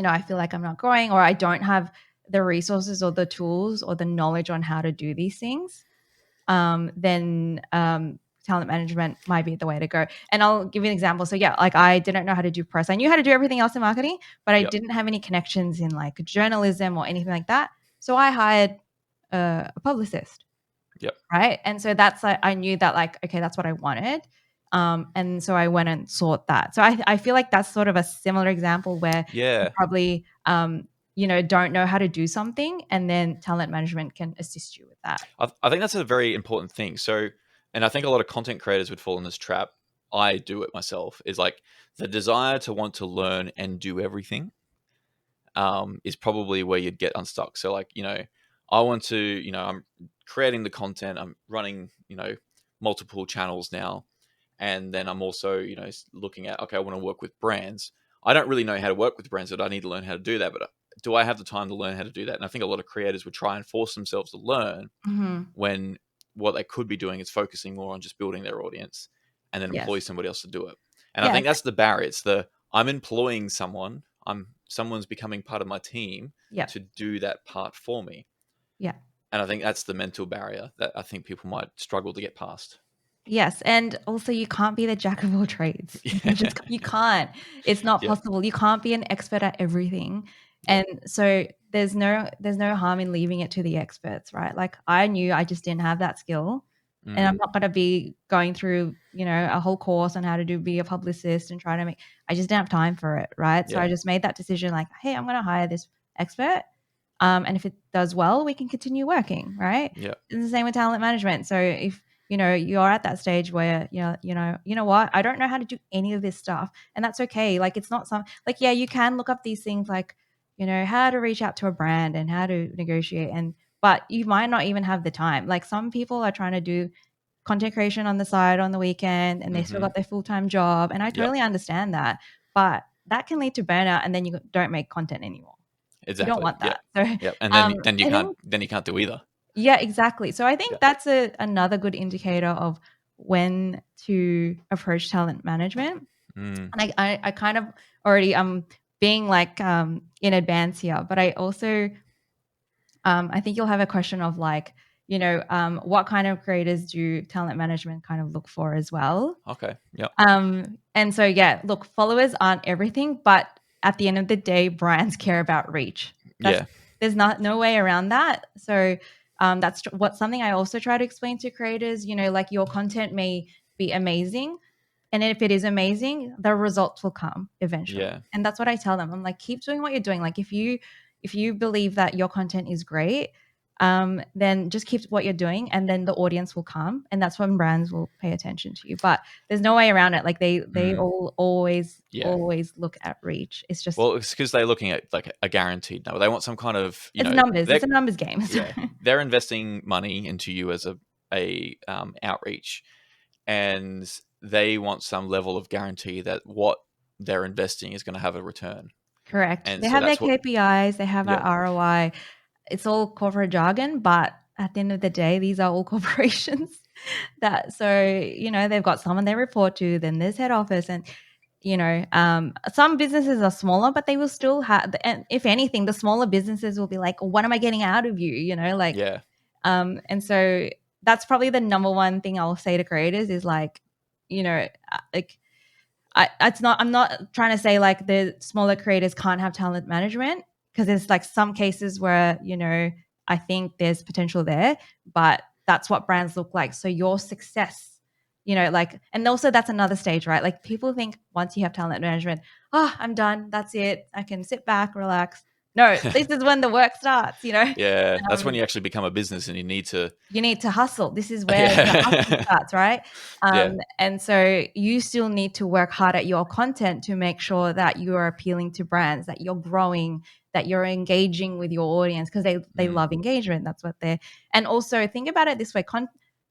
I feel like I'm not growing or I don't have the resources or the tools or the knowledge on how to do these things, then talent management might be the way to go. And I'll give you an example. So yeah, like I didn't know how to do press. I knew how to do everything else in marketing, but I yep, didn't have any connections in like journalism or anything like that. So I hired a publicist, yep, right? And so that's like I knew that like okay, that's what I wanted. And so I went and sought that. So I feel like that's sort of a similar example where you yeah. probably don't know how to do something and then talent management can assist you with that. I think that's a very important thing. So, and I think a lot of content creators would fall in this trap. I do it myself. Is like the desire to want to learn and do everything is probably where you'd get unstuck. So, like, I want to, I'm creating the content, I'm running, multiple channels now. And then I'm also, looking at, okay, I want to work with brands. I don't really know how to work with brands, but I need to learn how to do that. But do I have the time to learn how to do that? And I think a lot of creators would try and force themselves to learn Mhm. when what they could be doing is focusing more on just building their audience and then employ Yes. somebody else to do it. And I Yeah. think that's the barrier. It's the I'm employing someone, someone's becoming part of my team Yeah. to do that part for me. Yeah. And I think that's the mental barrier that I think people might struggle to get past. Yes, and also you can't be the jack of all trades. You can't. It's not Yeah. possible. You can't be an expert at everything. Yeah. And so there's no harm in leaving it to the experts, right? Like I knew I just didn't have that skill and I'm Mm, not going to be going through, a whole course on how to be a publicist and try to make I just didn't have time for it, right? So yeah. I just made that decision like, "Hey, I'm going to hire this expert. And if it does well, we can continue working, right?" Yeah. It's the same with talent management. So if you're at that stage where you know what, I don't know how to do any of this stuff, and that's okay. Like it's not some like yeah, you can look up these things like how to reach out to a brand and how to negotiate, and but you might not even have the time. Like some people are trying to do content creation on the side on the weekend, and they still Hmm. got their full time job, and I Yep. totally understand that, but that can lead to burnout, and then you don't make content anymore. You don't Exactly. want Yep. that. So, Yep. And then you I can't think then you can't do either. yeah, exactly. So I Yeah. think that's another good indicator of when to approach talent management. Mm. And I kind of already being like in advance here, but I also I think you'll have a question of like, what kind of creators do talent management kind of look for as well. Okay. Yep. And so yeah, look, followers aren't everything, but at the end of the day, brands care about reach. That's Yeah. There's no way around that. So that's what something I also try to explain to creators. Like your content may be amazing, and if it is amazing, the results will come eventually. Yeah. And that's what I tell them. I'm like, keep doing what you're doing. Like if you believe that your content is great, then just keep what you're doing, and then the audience will come, and that's when brands will pay attention to you. But there's no way around it. Like they Mm. all always Yeah. always look at reach. It's just Well, it's because they're looking at like a guaranteed number. They want some kind of, it's numbers. It's a numbers game. yeah, they're investing money into you as a outreach, and they want some level of guarantee that what they're investing is going to have a return. Correct. And They so have their that's what, KPIs. They have yeah, our ROI. It's all corporate jargon, but at the end of the day, these are all corporations. They've got someone they report to. Then there's head office, and some businesses are smaller, but they will still have. And if anything, the smaller businesses will be like, "What am I getting out of you?" Like, yeah, and so that's probably the number one thing I'll say to creators is like, like I'm not trying to say like the smaller creators can't have talent management, because there's like some cases where, I think there's potential there, but that's what brands look like. So your success, like, and also that's another stage, right? Like people think once you have talent management, oh, I'm done. That's it. I can sit back, relax. No, this is when the work starts, yeah. That's when Um, you actually become a business, and you need to, you need to hustle. This is where the hustle yeah, starts, right? yeah, And so you still need to work hard at your content to make sure that you are appealing to brands, that you're growing, that you're engaging with your audience, because they mm, love engagement. That's what they're. And also think about it this way: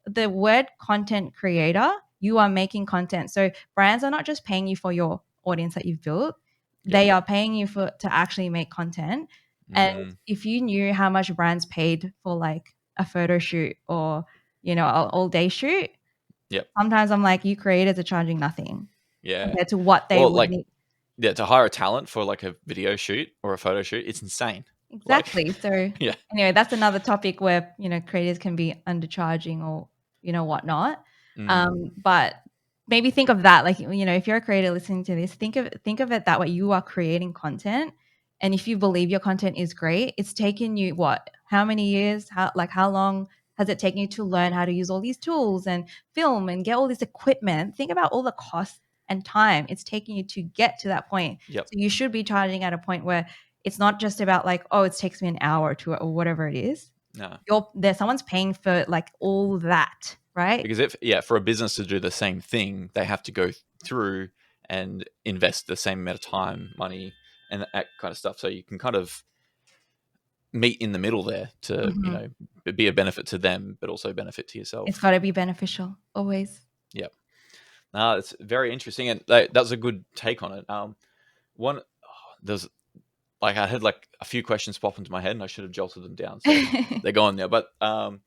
the word content creator, you are making content. So brands are not just paying you for your audience that you've built; yep, they are paying you to actually make content. And mm, if you knew how much brands paid for like a photo shoot or an all day shoot, yep, sometimes I'm like, you creators are charging nothing yeah. compared to what they Well, would like, need. yeah, to hire a talent for like a video shoot or a photo shoot, it's insane. Like, Exactly. So yeah, anyway, that's another topic where creators can be undercharging or whatnot. mm, But maybe think of that, like if you're a creator listening to this, think of it that way. You are creating content, and if you believe your content is great, it's taken you what? How many years? How long has it taken you to learn how to use all these tools and film and get all this equipment? Think about all the cost and time it's taking you to get to that point. yep, So you should be charging at a point where it's not just about like, oh, it takes me an hour to or whatever it is. no. Someone's paying for like all that, right? Because if, yeah, for a business to do the same thing, they have to go through and invest the same amount of time, money, and that kind of stuff. So you can kind of meet in the middle there to, Mhm. be a benefit to them, but also benefit to It's yourself. got to be beneficial always. Yep. No, it's very interesting, and that's a good take on it. One, there's like I had like a few questions pop into my head, and I should have jotted them down, so they're gone now. But oh,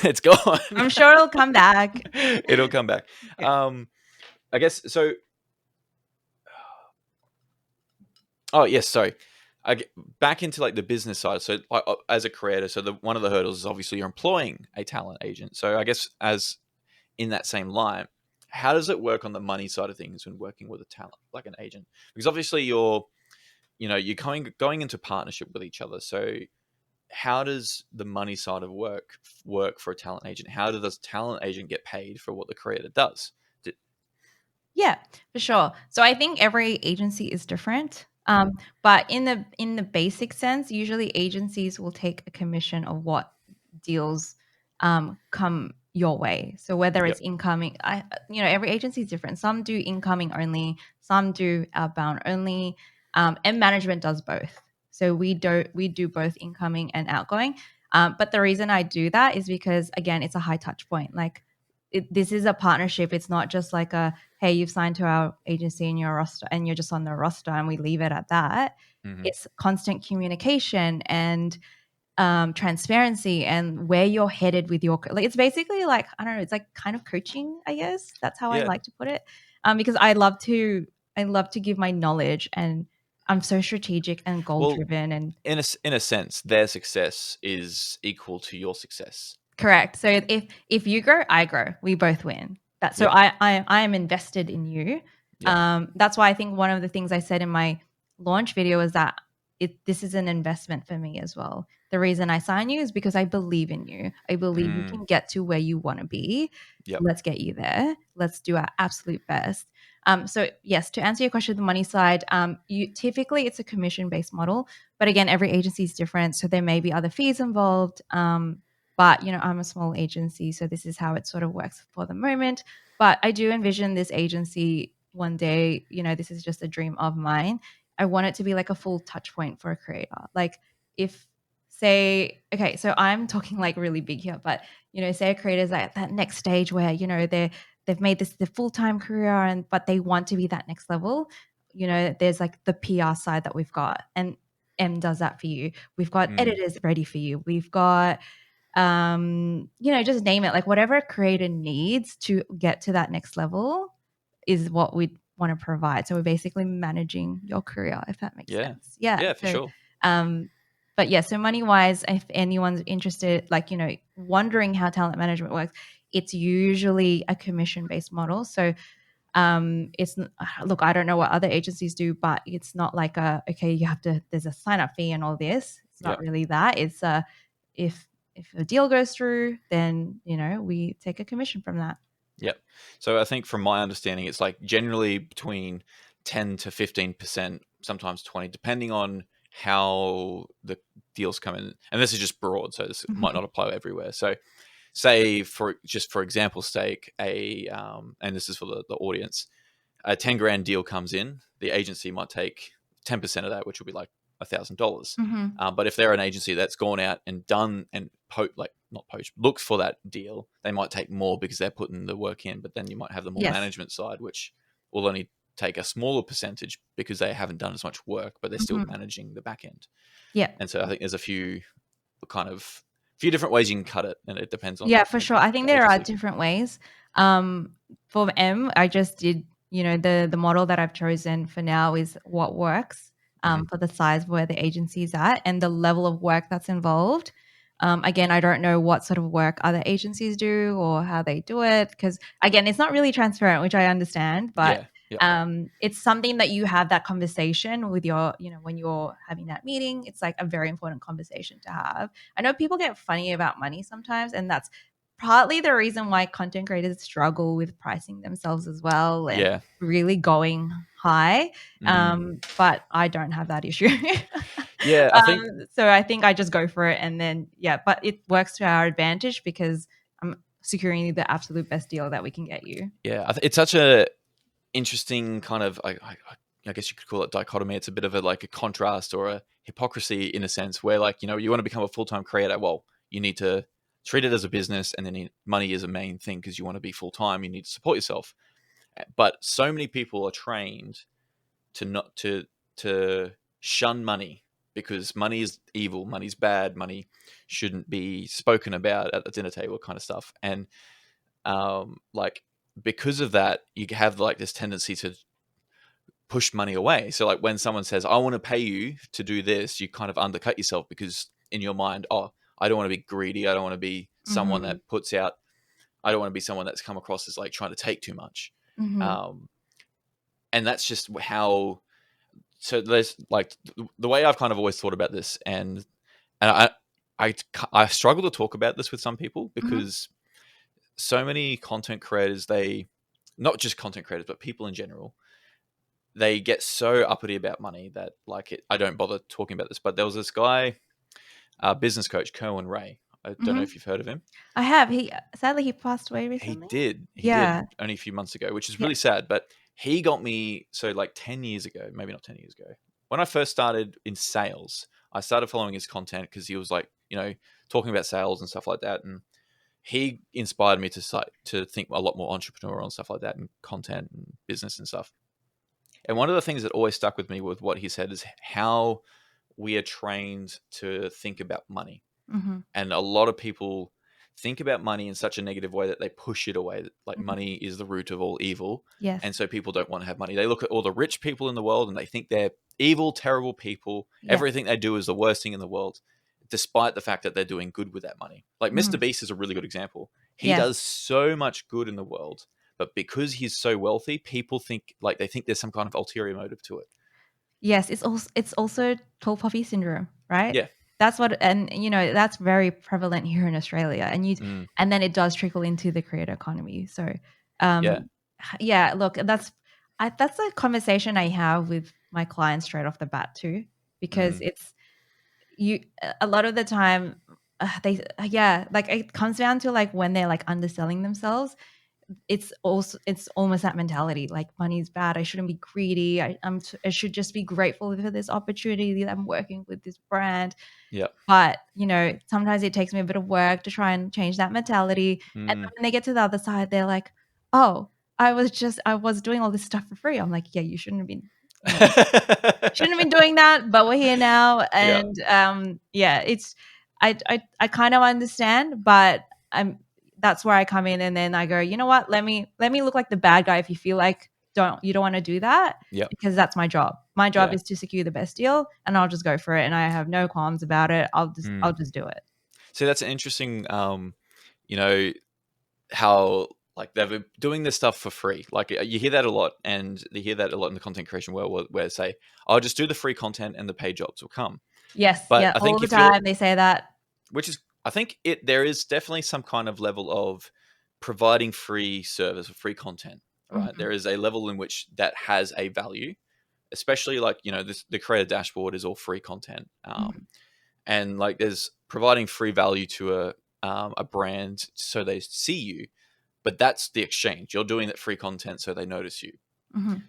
it's gone. I'm sure it'll come back. It'll come back. Okay. I guess so. Oh yes, sorry. I get back into like the business side. So, like, as a creator, so one of the hurdles is obviously you're employing a talent agent. So, I guess as in that same line, how does it work on the money side of things when working with a talent like an agent? Because obviously you're going into partnership with each other. So, how does the money side of work for a talent agent? How does the talent agent get paid for what the creator does? Yeah, for sure. So I think every agency is different. Mhm. But in the basic sense, usually agencies will take a commission of what deals come your way. So whether it's Yep. incoming, every agency is different. Some do incoming only, some do outbound only, and management does both. So we do both incoming and outgoing. But the reason I do that is because again, it's a high touch point. Like this is a partnership. It's not just like a hey, you've signed to our agency and your roster and you're just on the roster and we leave it at that. Hmm. It's constant communication and transparency and where you're headed with your, like, it's basically like, I don't know, it's like kind of coaching, I guess. That's how I Yeah. like to put it. Because I love to give my knowledge, and I'm so strategic and goal Well, driven. And in a sense, their success is equal to your success. correct. So if you grow, I grow. We both win. That so Yep. I am invested in you. Yep. That's why I think one of the things I said in my launch video is that this is an investment for me as well. The reason I sign you is because I believe in you. I believe you Mm, can get to where you want to be. So yep. let's get you there. Let's do our absolute best. So yes, to answer your question, the money side, you typically it's a commission based model, but again, every agency is different, so there may be other fees involved. But, I'm a small agency, so this is how it sort of works for the moment. But I do envision this agency one day, this is just a dream of mine. I want it to be like a full touch point for a creator. Like if say, okay, so I'm talking like really big here, but say a creator's at that next stage where, they've made this the full-time career but they want to be that next level. There's like the PR side that we've got, and M does that for you. We've got Mm, editors ready for you. We've got just name it, like whatever a creator needs to get to that next level is what we want to provide. So we're basically managing your career, if that makes yeah. sense. Yeah. Yeah, for So, sure. um, but yeah, so money wise, if anyone's interested, like, wondering how talent management works, it's usually a commission based model. So, it's look, I don't know what other agencies do, but it's not like okay, there's a sign up fee and all this. It's not Yep. really that. It's if a deal goes through, then we take a commission from that. Yep. So I think from my understanding, it's like generally between 10 to 15%, sometimes 20, depending on how the deals come in. And this is just broad, so this might Mhm. not apply everywhere. So say for example's sake, and this is for the audience, a 10 grand deal comes in, the agency might take 10% of that, which will be like $1,000. Mhm. But if they're an agency that's gone out and done and not poach, looked for that deal, they might take more because they're putting the work in. But then you might have the more Yes. management side, which will only take a smaller percentage because they haven't done as much work, but they're still Mhm. managing the back end. Yeah. And so I think there's a few different ways you can cut it, and it depends on Yeah, for sure. the I think there are agency. different ways. For M, I just did, the model that I've chosen for now is what works Hmm. for the size where the agency is at and the level of work that's involved. Again, I don't know what sort of work other agencies do or how they do it because, again, it's not really transparent, which I understand, but Yeah. Yep. it's something that you have that conversation with your, when you're having that meeting. It's like a very important conversation to have. I know people get funny about money sometimes, and that's partly the reason why content creators struggle with pricing themselves as well and Yeah. really going high. Mm. But I don't have that issue. Yeah. I think So I think I just go for it, and then yeah, but it works to our advantage because I'm securing the absolute best deal that we can get you. Yeah, it's such a interesting kind of I guess you could call it dichotomy. It's a bit of a contrast or a hypocrisy in a sense where you want to become a full-time creator. Well, you need to treat it as a business, and then money is a main thing because you want to be full-time. You need to support yourself. But so many people are trained to not to shun money because money is evil, money's bad, money shouldn't be spoken about at the dinner table, kind of stuff. And like because of that, you have like this tendency to push money away. So like when someone says, "I want to pay you to do this," you kind of undercut yourself because in your mind, "Oh, I don't want to be greedy. I don't want to be someone Mhm. that puts out. I don't want to be someone that's come across as like trying to take too much." Mhm. Um, and that's just how. So there's like the way I've kind of always thought about this, and I struggle to talk about this with some people Mhm. because so many content creators, they not just content creators but people in general, they get so uppity about money that I don't bother talking about this. But there was this guy, business coach Kerwin Ray. I don't know Mhm. if you've heard of him. I have. He sadly he passed away He recently. did. He did Yeah. only a few months ago, which is Yeah. really sad. But he got me so like 10 years ago, maybe not 10 years ago, when I first started in sales. I started following his content because he was talking about sales and stuff like that, and he inspired me to think a lot more entrepreneurial and stuff like that, and content and business and stuff. And one of the things that always stuck with me with what he said is how we are trained to think about money. Mhm. And a lot of people think about money in such a negative way that they push it away. Like Mhm. money is the root of all evil. Yes. And so people don't want to have money. They look at all the rich people in the world and they think they're evil, terrible people. Yeah. Everything they do is the worst thing in the world, despite the fact that they're doing good with that money. Like Mr. Mhm. Beast is a really good example. He Yes. does so much good in the world, but because he's so wealthy, people think like they think there's some kind of ulterior motive to it. Yes, it's also tall poppy syndrome, right? Yeah. That's what, and that's very prevalent here in Australia, Mm, and then it does trickle into the creator economy. So, yeah. um, yeah, look, that's a conversation I have with my clients straight off the bat too, because Mm, it's you a lot of the time they yeah, like it comes down to like when they're like underselling themselves. It's almost that mentality like money is bad, I shouldn't be greedy, I should just be grateful for this opportunity that I'm working with this brand. yeah. But sometimes it takes me a bit of work to try and change that mentality, and then Mm. when they get to the other side they're like, oh, I was doing all this stuff for free. I'm like, yeah, you shouldn't have been, you know shouldn't have been doing that, but we're here now. Yeah. And yeah, it's I kind of understand, but I'm that's where I come in, and then I go, you know what? Let me look like the bad guy if you feel like you don't want to do that, Yep. because that's my job. My job Yeah. is to secure the best deal, and I'll just go for it, and I have no qualms about it. I'll Mm. just do it. So that's an interesting, you know, how like they've been doing this stuff for free. Like you hear that a lot, and you hear that a lot in the content creation world, where they say, "I'll just do the free content, and the paid jobs will come." Yes, But yeah, I all think the if you're, time they say that. which is, I think there is definitely some kind of level of providing free service or free content. Right, Mhm, there is a level in which that has a value, especially like the creator dashboard is all free content. mhm, And like there's providing free value to a brand so they see you, but that's the exchange. You're doing that free content so they notice you. mhm,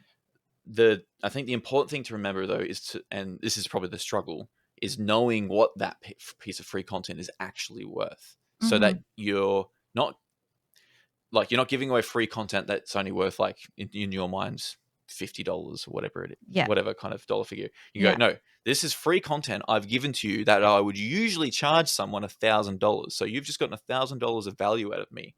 I think the important thing to remember though is to, and this is probably the struggle, is knowing what that piece of free content is actually worth, so that mhm. not you're not giving away free content that's only worth like in your mind $50 or whatever it is, Yeah, whatever kind of dollar figure. You go, yeah. no, this is free content I've given to you that I would usually charge someone $1,000. So you've just gotten $1,000 of value out of me,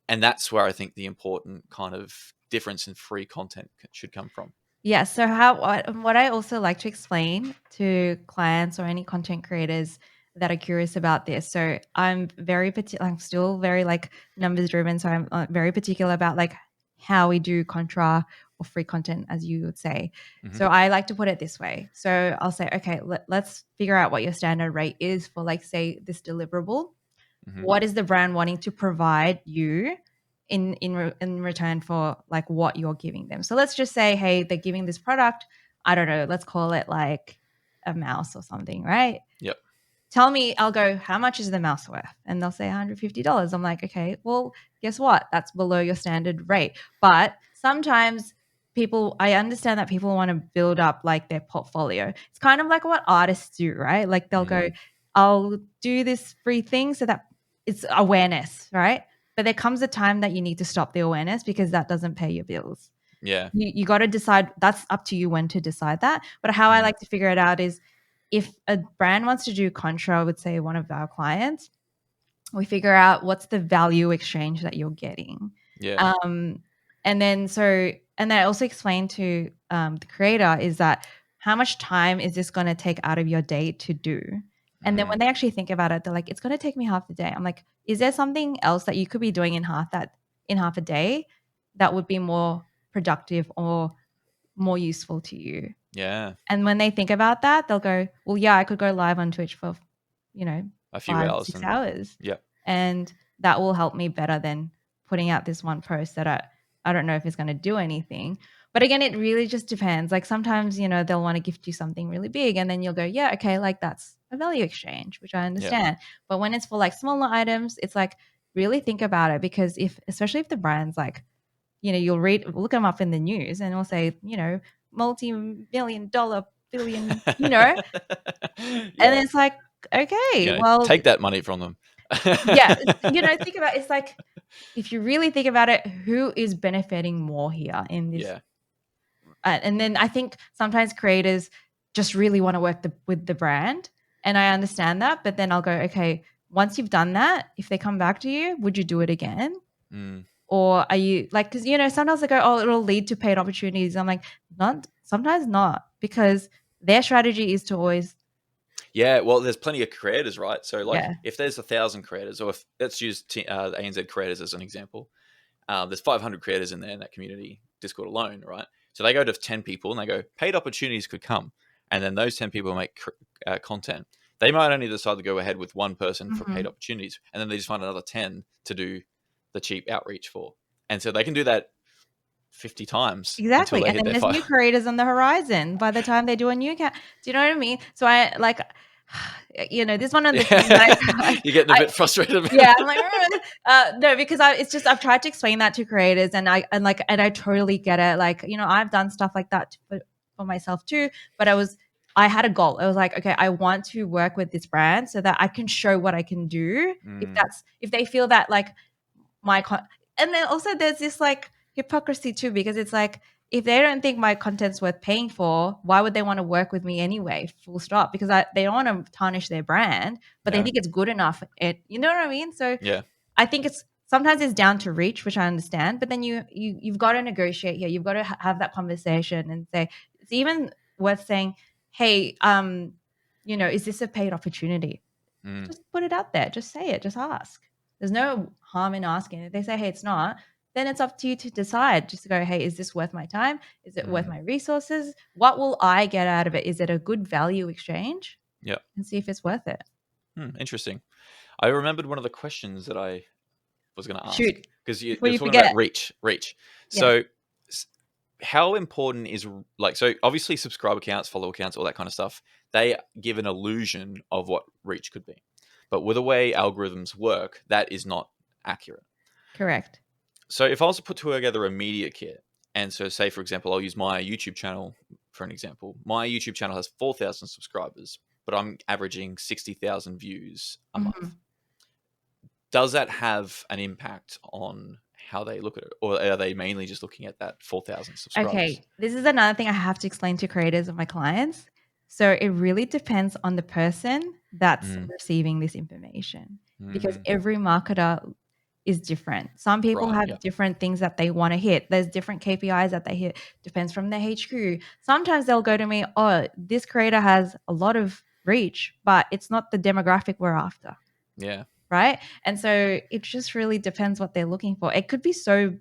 and that's where I think the important kind of difference in free content should come from. Yeah. So what I also like to explain to clients or any content creators that are curious about this. So I'm very particular. I'm still very like numbers driven. So I'm very particular about like how we do contra or free content, as you would say. Hmm. So I like to put it this way. So I'll say, okay, let's figure out what your standard rate is for, like, say, this deliverable. Hmm. What is the brand wanting to provide you in return for like what you're giving them? So let's just say, hey, they're giving this product, I don't know, let's call it like a mouse or something, right? Yep. Tell me, I'll go, how much is the mouse worth? And they'll say $150. I'm like, okay, well, guess what? That's below your standard rate. But sometimes I understand that people want to build up like their portfolio. It's kind of like what artists do, right? Like they'll go, Mm, I'll do this free thing so that it's awareness, right? But there comes a time that you need to stop the awareness because that doesn't pay your bills. yeah. You got to decide. That's up to you when to decide that. But how I Mm, like to figure it out is, if a brand wants to do contra, I would say one of our clients, we figure out what's the value exchange that you're getting. yeah. Um, and then I also explain to the creator is that how much time is this going to take out of your day to do? And then Mm, when they actually think about it, they're like, it's going to take me half the day. I'm like, is there something else that you could be doing in half a day that would be more productive or more useful to you? yeah. And when they think about that, they'll go, well, yeah, I could go live on Twitch for, you know, A few five, hours six and hours. yeah. And that will help me better than putting out this one post that I don't know if it's going to do anything. But again, it really just depends. Like sometimes, they'll want to gift you something really big, and then you'll go, yeah, okay, like that's a value exchange, which I Yeah. understand. But when it's for like smaller items, it's like really think about it, because especially if the brand's like, you'll look them up in the news and it'll say, multi-million dollar billion, and Yeah. it's like, okay, well, Take that money from them. yeah, think about it's like, if you really think about it, who is benefiting more here in this? Yeah. And then I think sometimes creators just really want to work with the brand, And I understand that, but then I'll go, okay, once you've done that, if they come back to you, would you do it again? Mm. Or are you like, because, sometimes they go, oh, it'll lead to paid opportunities. I'm like, not, sometimes not, because their strategy is to always, Yeah, well, there's plenty of creators, right? So, like, yeah. if there's 1,000 creators, or if let's use ANZ creators as an example, there's 500 creators in there in that community Discord alone, right? So they go to 10 people and they go, paid opportunities could come, and then those 10 people make content. They might only decide to go ahead with one person for paid Mhm. opportunities, and then they just find another 10 to do the cheap outreach for, and so they can do that 50 times until Exactly, they and hit then their there's five. new creators on the horizon by the time they do a new do you know what I mean? So I like, this is one of the things that Yeah, you're getting a I bit frustrated about yeah, I'm like, it. no, because it's just I've tried to explain that to creators, and I totally get it. Like, I've done stuff like that for myself too, but I had a goal. I was like, okay, I want to work with this brand so that I can show what I can do. Mm, If they feel that like my and then also there's this like hypocrisy too, because it's like, if they don't think my content's worth paying for, why would they want to work with me anyway? Full stop. Because they don't want to tarnish their brand, but they yeah, think it's good enough. You know what I mean? So yeah, I think it's sometimes it's down to reach, which I understand, but then you've got to negotiate here. You've got to have that conversation and say it's even worth saying, hey, is this a paid opportunity? mm, Just put it out there. Just say it. Just ask. There's no harm in asking. If they say, hey, it's not, then it's up to you to decide. Just to go, hey, is this worth my time? Is it worth mm, my resources? What will I get out of it? Is it a good value exchange? yeah. And see if it's worth it. Interesting. I remembered one of the questions that I was going to ask, Shoot, because before you're you talking about forget. reach. Yes, So, how important is, like, so obviously subscriber counts, follower counts, all that kind of stuff, they give an illusion of what reach could be. But with the way algorithms work, that is not accurate. correct. So if I was to put together a media kit, and so say, for example, I'll use my YouTube channel for an example. My YouTube channel has 4,000 subscribers, but I'm averaging 60,000 views a month. Mhm. Does that have an impact on how they look at it? Or are they mainly just looking at that 4,000 subscribers? Okay, this is another thing I have to explain to creators of my clients. So it really depends on the person that's Mm, receiving this information, because mm, every marketer is different. Some people right. have Yeah. different things that they want to hit. There's different KPIs that they hit. Depends from their HQ. Sometimes they'll go to me, oh, this creator has a lot of reach, but it's not the demographic we're after. Yeah. Right? And so it just really depends what they're looking for. It could be so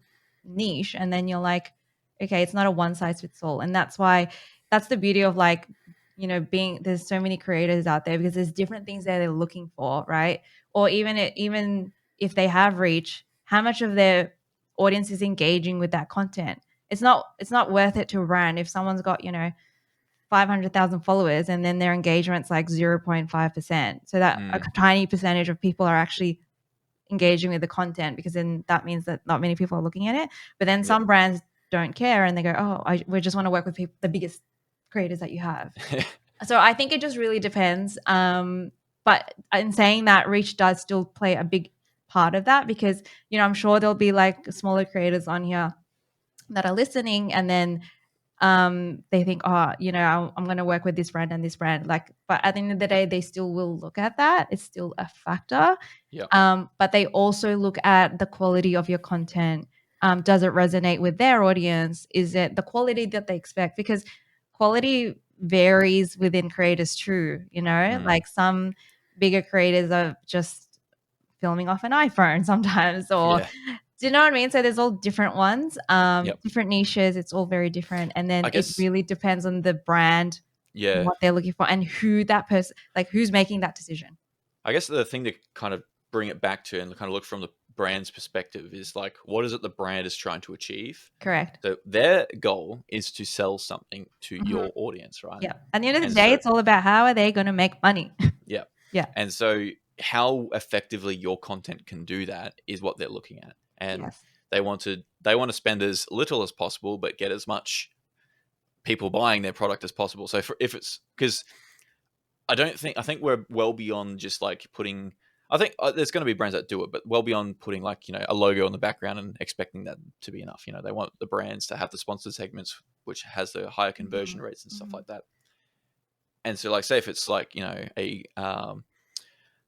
niche, and then you're like, okay, it's not a one size fits all. And that's the beauty of like, being there's so many creators out there, because there's different things that they're looking for, right? Or even if they have reach, how much of their audience is engaging with that content? It's not worth it to a brand if someone's got, 500,000 followers and then their engagement's like 0.5%. So that a Mm, tiny percentage of people are actually engaging with the content, because then that means that not many people are looking at it. But then yeah. some brands don't care and they go, oh, we just want to work with people, the biggest creators that you have. So I think it just really depends. But in saying that, reach does still play a big part of that, because, I'm sure there'll be like smaller creators on here that are listening, and then they think, oh, I'm going to work with this brand and this brand, like, but at the end of the day they still will look at that. It's still a factor. Yeah. But they also look at the quality of your content. Does it resonate with their audience? Is it the quality that they expect? Because quality varies within creators too, Mm, like some bigger creators are just filming off an iPhone sometimes, or yeah. do you know what I mean? So there's all different ones, Yep. different niches. It's all very different, and then I it guess, really depends on the brand, yeah. what they're looking for, and who that person, like, who's making that decision. I guess the thing to kind of bring it back to and kind of look from the brand's perspective is like, what is it the brand is trying to achieve? Correct. So their goal is to sell something to Mhm. your audience, right? Yeah. At the end of the And day, so, it's all about how are they going to make money. yeah. Yeah. And so, how effectively your content can do that is what they're looking at. And Yes. they want to spend as little as possible, but get as much people buying their product as possible. So, if it's because I think we're well beyond just like putting. I think there's going to be brands that do it, but well beyond putting like a logo on the background and expecting that to be enough. They want the brands to have the sponsored segments, which has the higher conversion Mhm. rates and stuff Mhm. like that. And so, like, say if it's like, a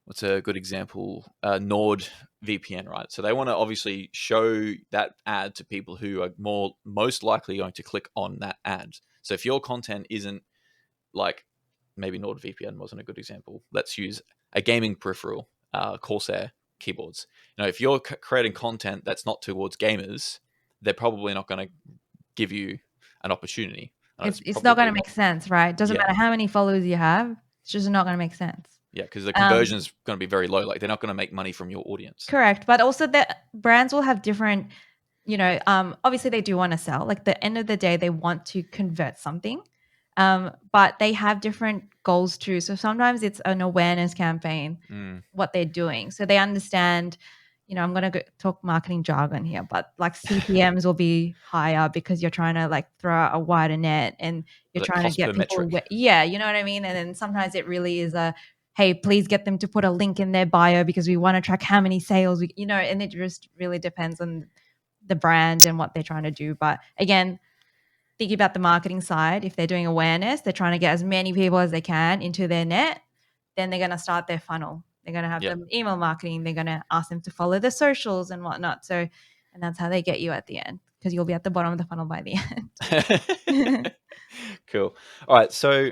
what's a good example? Nord VPN, right? So they want to obviously show that ad to people who are most likely going to click on that ad. So if your content isn't like, maybe NordVPN wasn't a good example. Let's use a gaming peripheral, Corsair keyboards. If you're creating content that's not towards gamers, they're probably not going to give you an opportunity. It's not going to make sense, right? It doesn't Yeah, matter how many followers you have. It's just not going to make sense. yeah, because the Um, conversion is going to be very low. Like, they're not going to make money from your audience. Correct. But also the brands will have different, obviously they do want to sell. Like the end of the day, they want to convert something. But they have different goals too. So sometimes it's an awareness campaign, Mm. what they're doing. So they understand, I'm going to talk marketing jargon here, but like CPMs will be higher because you're trying to like throw out a wider net and you're Was it trying to cost get per people, metric? yeah, you know what I mean? And then sometimes it really is hey, please get them to put a link in their bio because we want to track how many sales and it just really depends on the brand and what they're trying to do. But again, thinking about the marketing side, if they're doing awareness, they're trying to get as many people as they can into their net, then they're going to start their funnel. They're going to have Yeah. them email marketing. They're going to ask them to follow the socials and whatnot. So, and that's how they get you at the end because you'll be at the bottom of the funnel by the end. Cool. All right. So,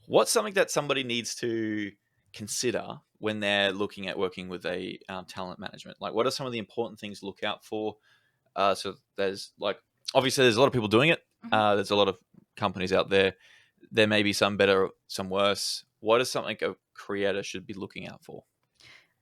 what's something that somebody needs to consider when they're looking at working with a talent management? Like, what are some of the important things to look out for? So, there's like, obviously, there's a lot of people doing it. There's a lot of companies out there. There may be some better, some worse. What is something a creator should be looking out for?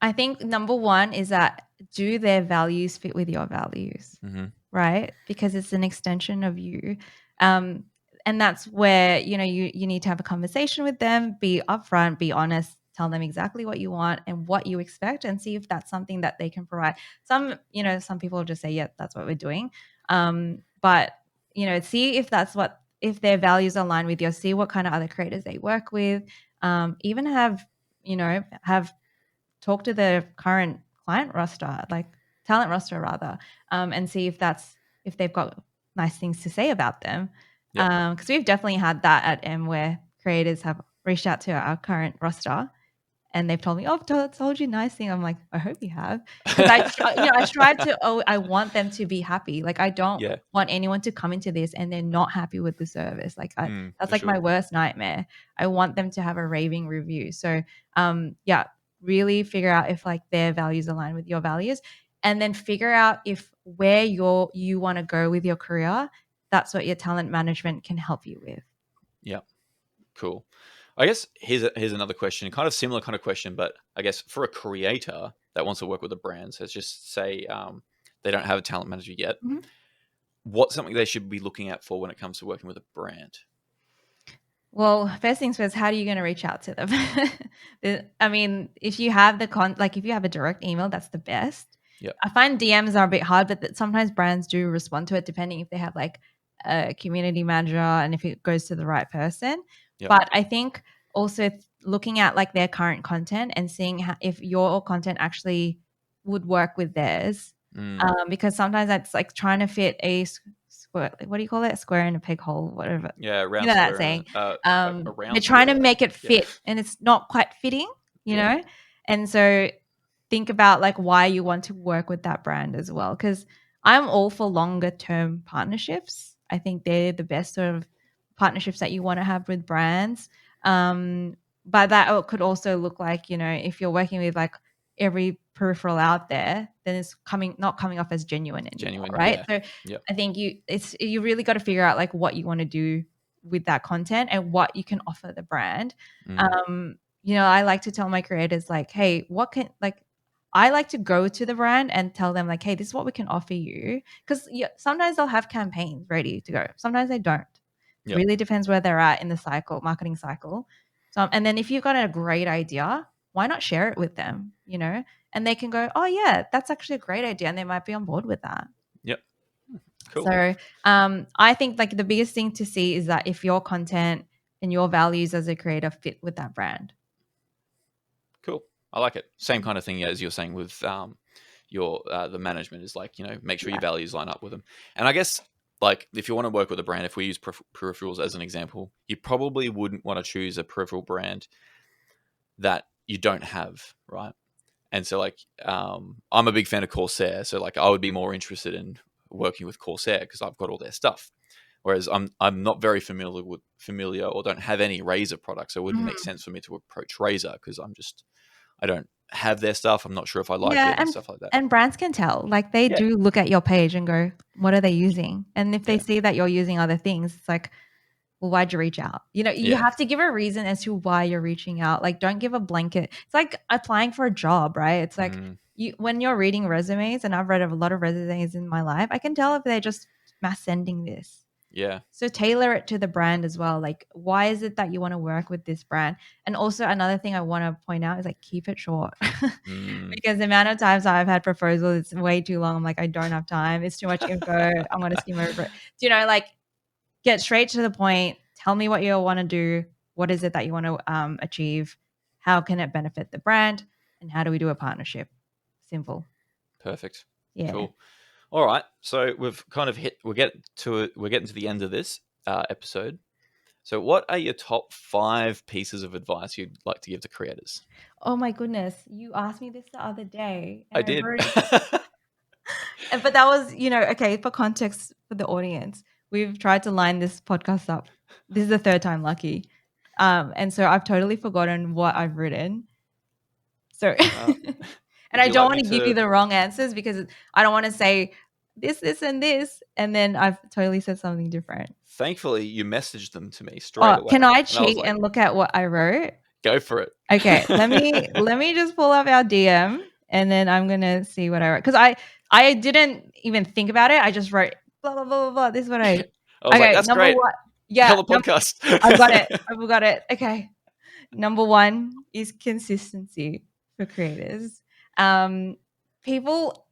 I think number one is that do their values fit with your values? Mm-hmm. Right? Because it's an extension of you. Um, and that's where, you need to have a conversation with them, be upfront, be honest, tell them exactly what you want and what you expect and see if that's something that they can provide. Some people just say, yeah, that's what we're doing. But see if if their values align with yours, see what kind of other creators they work with. Even have talk to the current client roster, like talent roster rather, and see if they've got nice things to say about them. Yep. Because we've definitely had that at M where creators have reached out to our current roster and they've told me, "Oh, I've told you nice thing." I'm like, "I hope you have," because I try to. Oh, I want them to be happy. Like I don't Yeah. want anyone to come into this and they're not happy with the service. Like that's For like my sure. worst nightmare. I want them to have a raving review. So, yeah, really figure out if like their values align with your values, and then figure out if where you want to go with your career. That's what your talent management can help you with. Yeah. Cool. I guess here's another question, kind of similar kind of question, but I guess for a creator that wants to work with a brand, so let's just say they don't have a talent manager yet. Mhm. What's something they should be looking out for when it comes to working with a brand? Well, first things first, how are you going to reach out to them? I mean, if you have if you have a direct email, that's the best. Yep. I find DMs are a bit hard, but sometimes brands do respond to it depending if they have like a community manager and if it goes to the right person. Yep. But I think also looking at like their current content and seeing if your content actually would work with theirs. Because sometimes that's like trying to fit a square, what do you call it? A square in a peg hole, whatever. Yeah. You Round know that square and saying. a round They're trying to square. make it Yeah. fit and it's not quite fitting, Yeah. And so think about like why you want to work with that brand as well. Because I'm all for longer term partnerships. I think they're the best sort of partnerships that you want to have with brands. But that could also look like, if you're working with like every peripheral out there, then it's not coming off as genuine anymore, Genuine. right? Yeah. So Yep. I think you really got to figure out like what you want to do with that content and what you can offer the brand. Mm. I like to tell my creators like, hey, I like to go to the brand and tell them like, hey, this is what we can offer you. Because sometimes they'll have campaigns ready to go. Sometimes they don't. Yep. Really depends where they're at in the marketing cycle. So, and then if you've got a great idea, why not share it with them? And they can go, oh yeah, that's actually a great idea, and they might be on board with that. Yep. Cool. So, I think like the biggest thing to see is that if your content and your values as a creator fit with that brand. Cool. I like it. Same kind of thing as you're saying with your the management is like, make sure your Yeah. values line up with them. And I guess like if you want to work with a brand, if we use peripherals as an example, you probably wouldn't want to choose a peripheral brand that you don't have, right? And so like I'm a big fan of Corsair, so like I would be more interested in working with Corsair because I've got all their stuff. Whereas I'm not very familiar or don't have any Razer products, so it wouldn't make Mhm. sense for me to approach Razer because I don't have their stuff. I'm not sure if I like Yeah, it and stuff like that. and brands can tell. Like they Yeah, do look at your page and go, "What are they using?" And if they yeah, see that you're using other things, it's like, "Well, why'd you reach out?" You yeah. have to give a reason as to why you're reaching out. Like, don't give a blanket. It's like applying for a job, right? It's like Mm, you when you're reading resumes, and I've read a lot of resumes in my life, I can tell if they're just mass sending this. yeah. So tailor it to the brand as well. Like, why is it that you want to work with this brand? And also another thing I want to point out is like keep it short. Mm, Because the amount of times I've had proposals, it's way too long. I'm like, I don't have time. It's too much info. I'm gonna skim over it. Do you know, like get straight to the point. Tell me what you want to do. What is it that you want to achieve? How can it benefit the brand? And how do we do a partnership? Simple. perfect. Yeah. Cool. All right. So we've kind of hit. We're getting to the end of this episode. So, what are your top 5 pieces of advice you'd like to give to creators? Oh my goodness. You asked me this the other day and I I did. wrote but that was, okay, for context for the audience, we've tried to line this podcast up. This is the third time lucky. And so I've totally forgotten what I've written. So, Uh, and would I you don't like want me to give you to? the wrong answers because I don't want to say this, and this, and then I've totally said something different. Thankfully, you messaged them to me straight Oh, can away, I and I was cheat like, and look at what I wrote? "Go for it." Okay, let me just pull up our DM and then I'm gonna see what I wrote because I didn't even think about it. I just wrote blah blah blah blah blah. This is what I. I was like, Okay, "That's number great. one. Yeah, Hell, a podcast." I've got it. I've got it. Okay, number one is consistency for creators. Um, people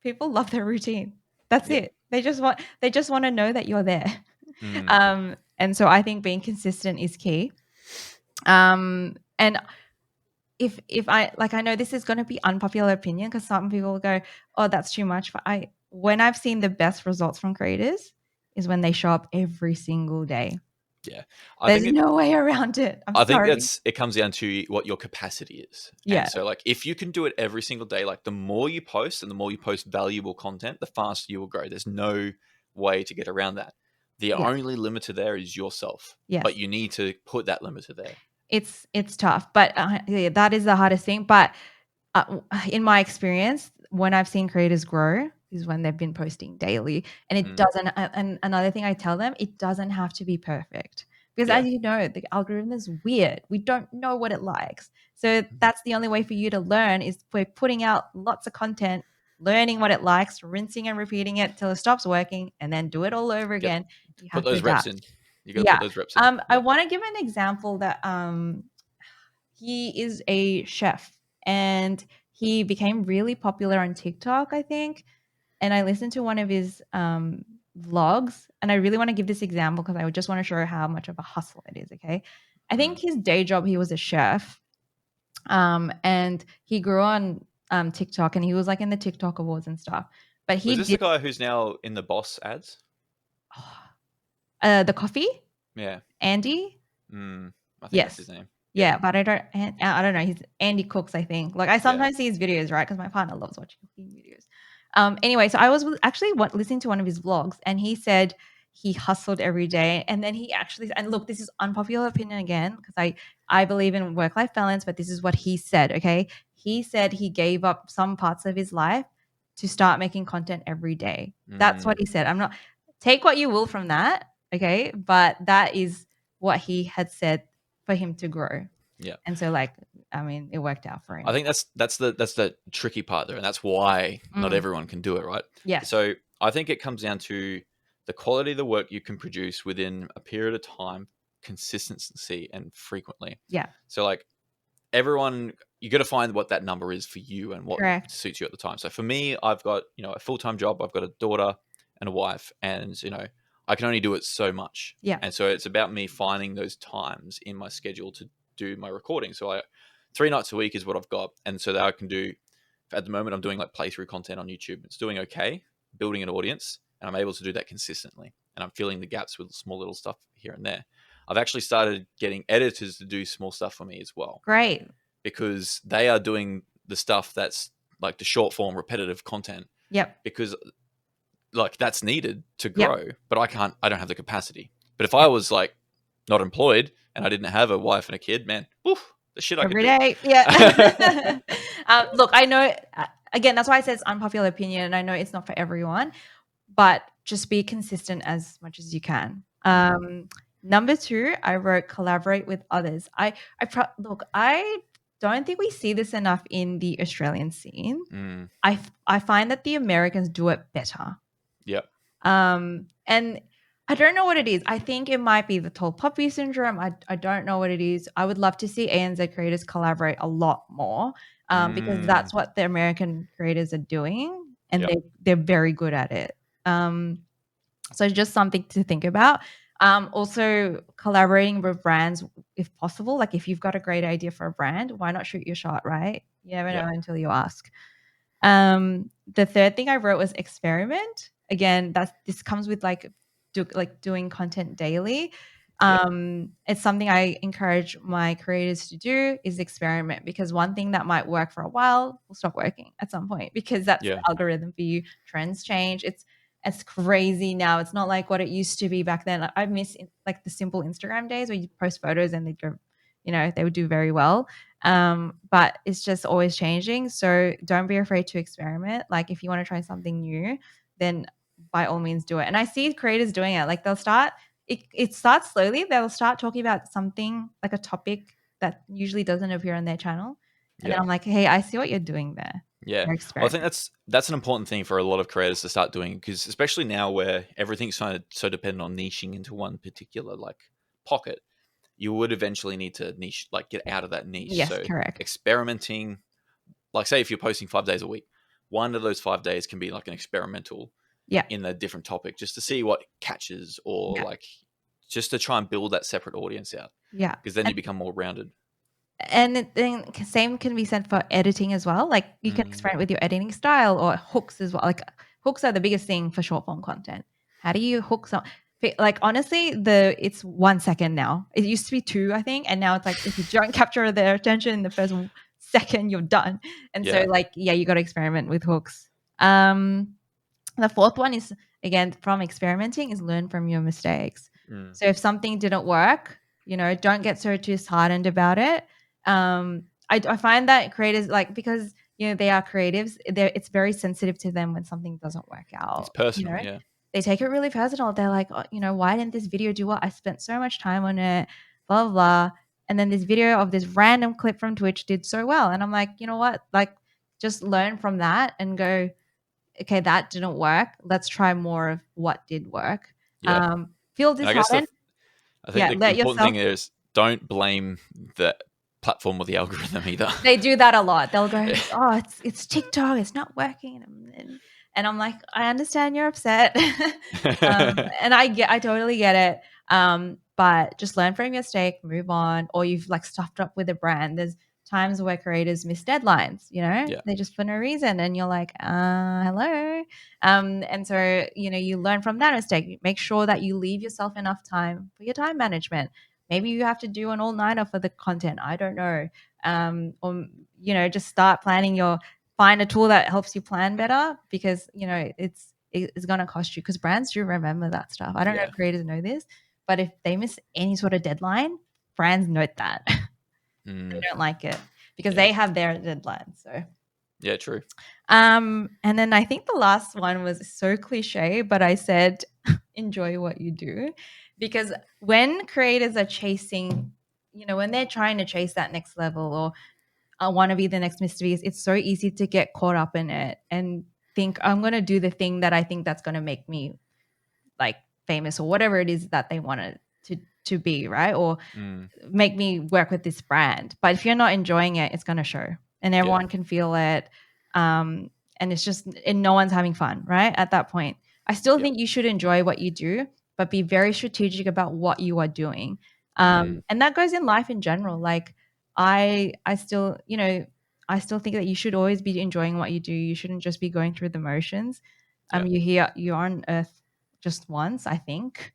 people love their routine. That's Yep. it. They just want to know that you're there. Mm, And so I think being consistent is key. And if I like, I know this is going to be unpopular opinion because some people will go, oh, that's too much, but when I've seen the best results from creators is when they show up every single day. yeah, I There's think no way around it. I'm I think sorry. it comes down to what your capacity is. And Yeah. so like if you can do it every single day, like the more you post and the more you post valuable content, the faster you will grow. There's no way to get around that. The Yeah. only limiter there is yourself. Yes. But you need to put that limiter there. It's tough, but yeah, that is the hardest thing. But in my experience, when I've seen creators grow is when they've been posting daily. And it Mm, doesn't, and another thing I tell them, it doesn't have to be perfect. Because yeah. as you know, the algorithm is weird. We don't know what it likes. So that's the only way for you to learn is by putting out lots of content, learning what it likes, rinsing and repeating it till it stops working, and then do it all over Yep. again. You Put have to those reps in. adapt. You got to put Yeah. those reps in. I Yep. want to give an example that he is a chef and he became really popular on TikTok, I think. And I listened to one of his vlogs, and I really want to give this example because I just want to show how much of a hustle it is. Okay. I think Mm. his day job, he was a chef, and he grew on TikTok and he was like in the TikTok awards and stuff. But Was he this the did guy who's now in the Boss ads? the coffee, Yeah. Andy. I think that's his Yes. name. Yeah. Yeah, but I don't know. He's Andy Cooks, I think. Like I Yeah. sometimes see his videos, right? Because my partner loves watching cooking videos. Anyway, so I was actually listening to one of his vlogs, and he said he hustled every day, and then he actually, and look, this is unpopular opinion again because I believe in work life balance, but this is what he said. Okay, he said he gave up some parts of his life to start making content every day. That's what Mm, he said. I'm not take what you will from that, okay, but that is what he had said for him to grow. yeah. And so like, I mean, it worked out for I him. think that's the tricky part there, and that's why not Mm, everyone can do it, right? yes. So I think it comes down to the quality of the work you can produce within a period of time, consistency, and frequently. Yeah. So like everyone, you got to find what that number is for you and what Correct. suits you at the time. So for me, I've got a full time job, I've got a daughter and a wife, and I can only do it so much, Yeah. and so it's about me finding those times in my schedule to do my recording. So 3 nights a week is what I've got, and so that I can do. At the moment, I'm doing like playthrough content on YouTube. It's doing okay, building an audience, and I'm able to do that consistently, and I'm filling the gaps with small little stuff here and there. I've actually started getting editors to do small stuff for me as well, Great. because they are doing the stuff that's like the short form repetitive content, Yep. because like that's needed to Yep. grow, but I don't have the capacity. But if I was like not employed and I didn't have a wife and a kid, man, woof, the shit I could Every do. day. Yeah. Look, I know, again, that's why I said it's unpopular opinion. And I know it's not for everyone, but just be consistent as much as you can. Number 2, I wrote collaborate with others. Look, I don't think we see this enough in the Australian scene. I find that the Americans do it better. Yep. And I don't know what it is. I think it might be the tall poppy syndrome. I don't know what it is. I would love to see ANZ creators collaborate a lot more, because that's what the American creators are doing, and Yep. they're very good at it. So just something to think about. Also collaborating with brands if possible. Like if you've got a great idea for a brand, why not shoot your shot, right? You never know until you ask. The third thing I wrote was experiment. Again, this comes with doing content daily. It's something I encourage my creators to do is experiment, because one thing that might work for a while will stop working at some point, because that's the algorithm for you. Trends change. It's crazy now. It's not like what it used to be back then. I miss like the simple Instagram days where you post photos and they go, they would do very well. But it's just always changing. So don't be afraid to experiment. Like if you want to try something new, then by all means do it. And I see creators doing it. Like they'll start, it starts slowly. They'll start talking about something like a topic that usually doesn't appear on their channel. And then I'm like, hey, I see what you're doing there. Yeah. Well, I think that's an important thing for a lot of creators to start doing, because especially now where everything's so dependent on niching into one particular like pocket, you would eventually need to niche, like get out of that niche. Yes, So correct. experimenting, like say if you're posting 5 days a week, one of those 5 days can be like an experimental in a different topic, just to see what catches, or like just to try and build that separate audience out. Yeah. Because then you become more rounded. And then same can be said for editing as well. Like you can experiment with your editing style or hooks as well. Like hooks are the biggest thing for short form content. How do you hook some? Like honestly, it's 1 second now. It used to be 2, I think, and now it's like if you don't capture their attention in the first second, you're done. And so you got to experiment with hooks. The fourth one is, again, from experimenting, is learn from your mistakes. So if something didn't work, don't get so disheartened about it. I find that creators, because they are creatives, it's very sensitive to them when something doesn't work out. It's personal, They take it really personal. They're like, oh, why didn't this video do well? I spent so much time on it, blah, blah, blah. And then this video of this random clip from Twitch did so well. And I'm like, you know what? Like, just learn from that and go, okay, that didn't work. Let's try more of what did work. Feel disheartened. I think the important thing is don't blame the platform or the algorithm either. They do that a lot. They'll go, oh, it's TikTok, it's not working. And I'm like, I understand you're upset. And I totally get it. But just learn from your mistake, move on, or you've like stuffed up with a brand. There's times where creators miss deadlines, they just for no reason. And you're like, hello. And so, you learn from that mistake. Make sure that you leave yourself enough time for your time management. Maybe you have to do an all-nighter for the content. I don't know. Or, just start planning find a tool that helps you plan better, because, it's going to cost you, because brands do remember that stuff. I don't know if creators know this, but if they miss any sort of deadline, brands note that. They don't like it because they have their deadlines. So yeah, true. And then I think the last one was so cliche, but I said, enjoy what you do, because when creators are chasing, when they're trying to chase that next level, or I want to be the next Mr. Beast, it's so easy to get caught up in it and think I'm going to do the thing that I think that's going to make me like famous, or whatever it is that they wanted to be, right? Or make me work with this brand. But if you're not enjoying it, it's going to show, and everyone can feel it. And it's just, and no one's having fun, right? At that point, I still think you should enjoy what you do, but be very strategic about what you are doing. And that goes in life in general. Like I still, I still think that you should always be enjoying what you do. You shouldn't just be going through the motions. Yeah. You're on Earth just once, I think.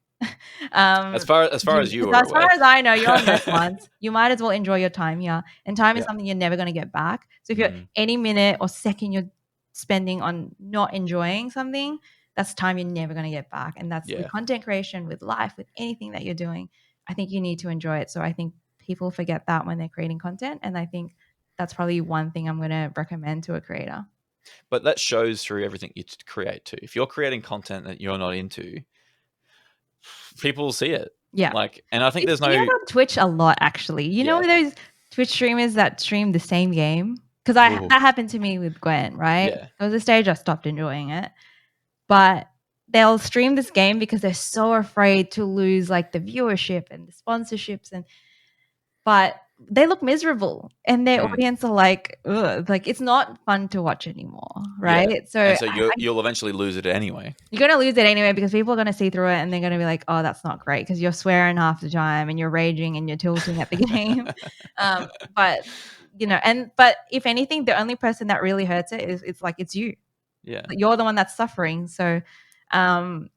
As far as you are As far aware. as I know, you're on Earth once. You might as well enjoy your time here. And time is Yeah. something you're never going to get back. So if you're Mm, any minute or second you're spending on not enjoying something, that's time you're never going to get back. And that's with yeah. content creation, with life, with anything that you're doing. I think you need to enjoy it. So I think people forget that when they're creating content. And I think that's probably one thing I'm going to recommend to a creator. But that shows through everything you create too. If you're creating content that you're not into, people will see it. Yeah. Like, and I think You there's see it no, on Twitch a lot, actually. You know yeah, those Twitch streamers that stream the same game? Because I ooh, that happened to me with Gwen, right? yeah, There was a stage I stopped enjoying it, but they'll stream this game because they're so afraid to lose like the viewership and the sponsorships, and but they look miserable, and their mm, audience are like, ugh, like it's not fun to watch anymore, yeah. right? So And so you'll eventually lose it anyway. you're gonna lose it anyway because people are gonna see through it and they're gonna be like, "Oh, that's not great," because you're swearing half the time and you're raging and you're tilting at the game. But but if anything, the only person that really hurts it is it's you. Yeah. You're the one that's suffering. So, um,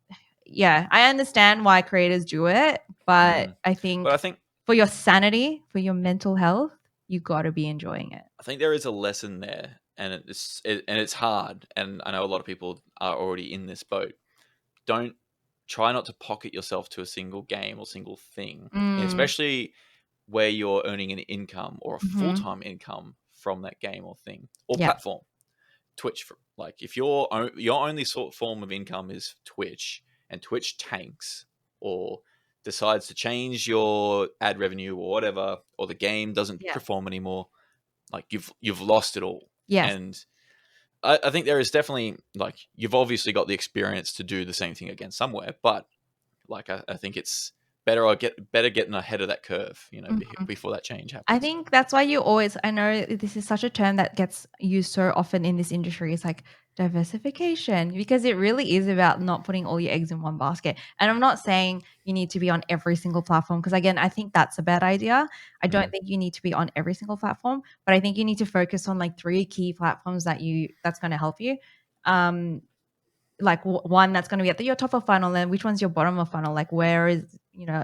yeah, I understand why creators do it, but Mm. I But think for your sanity, for your mental health, you got to be enjoying it. I think there is a lesson there, and it's hard. And I know a lot of people are already in this boat. Don't try not to pocket yourself to a single game or single thing, and Mm, especially where you're earning an income or a full mhm. time income from that game or thing or Yeah, platform. Twitch, like if your only sort form of income is Twitch, and Twitch tanks or decides to change your ad revenue or whatever, or the game doesn't yeah, perform anymore, like you've lost it all. yes. And I think there is definitely, like, you've obviously got the experience to do the same thing again somewhere, but like I think it's better getting ahead of that curve, Mhm. before that change I happens. think that's why you always I know this is such a term that gets used so often in this industry. It's like diversification because it really is about not putting all your eggs in one basket. And I'm not saying you need to be on every single platform because again, I think that's a bad idea. I don't Mm, think you need to be on every single platform, but I think you need to focus on like three key platforms that's going to help you. Um like one that's going to be at your top of funnel and which one's your bottom of funnel, like where is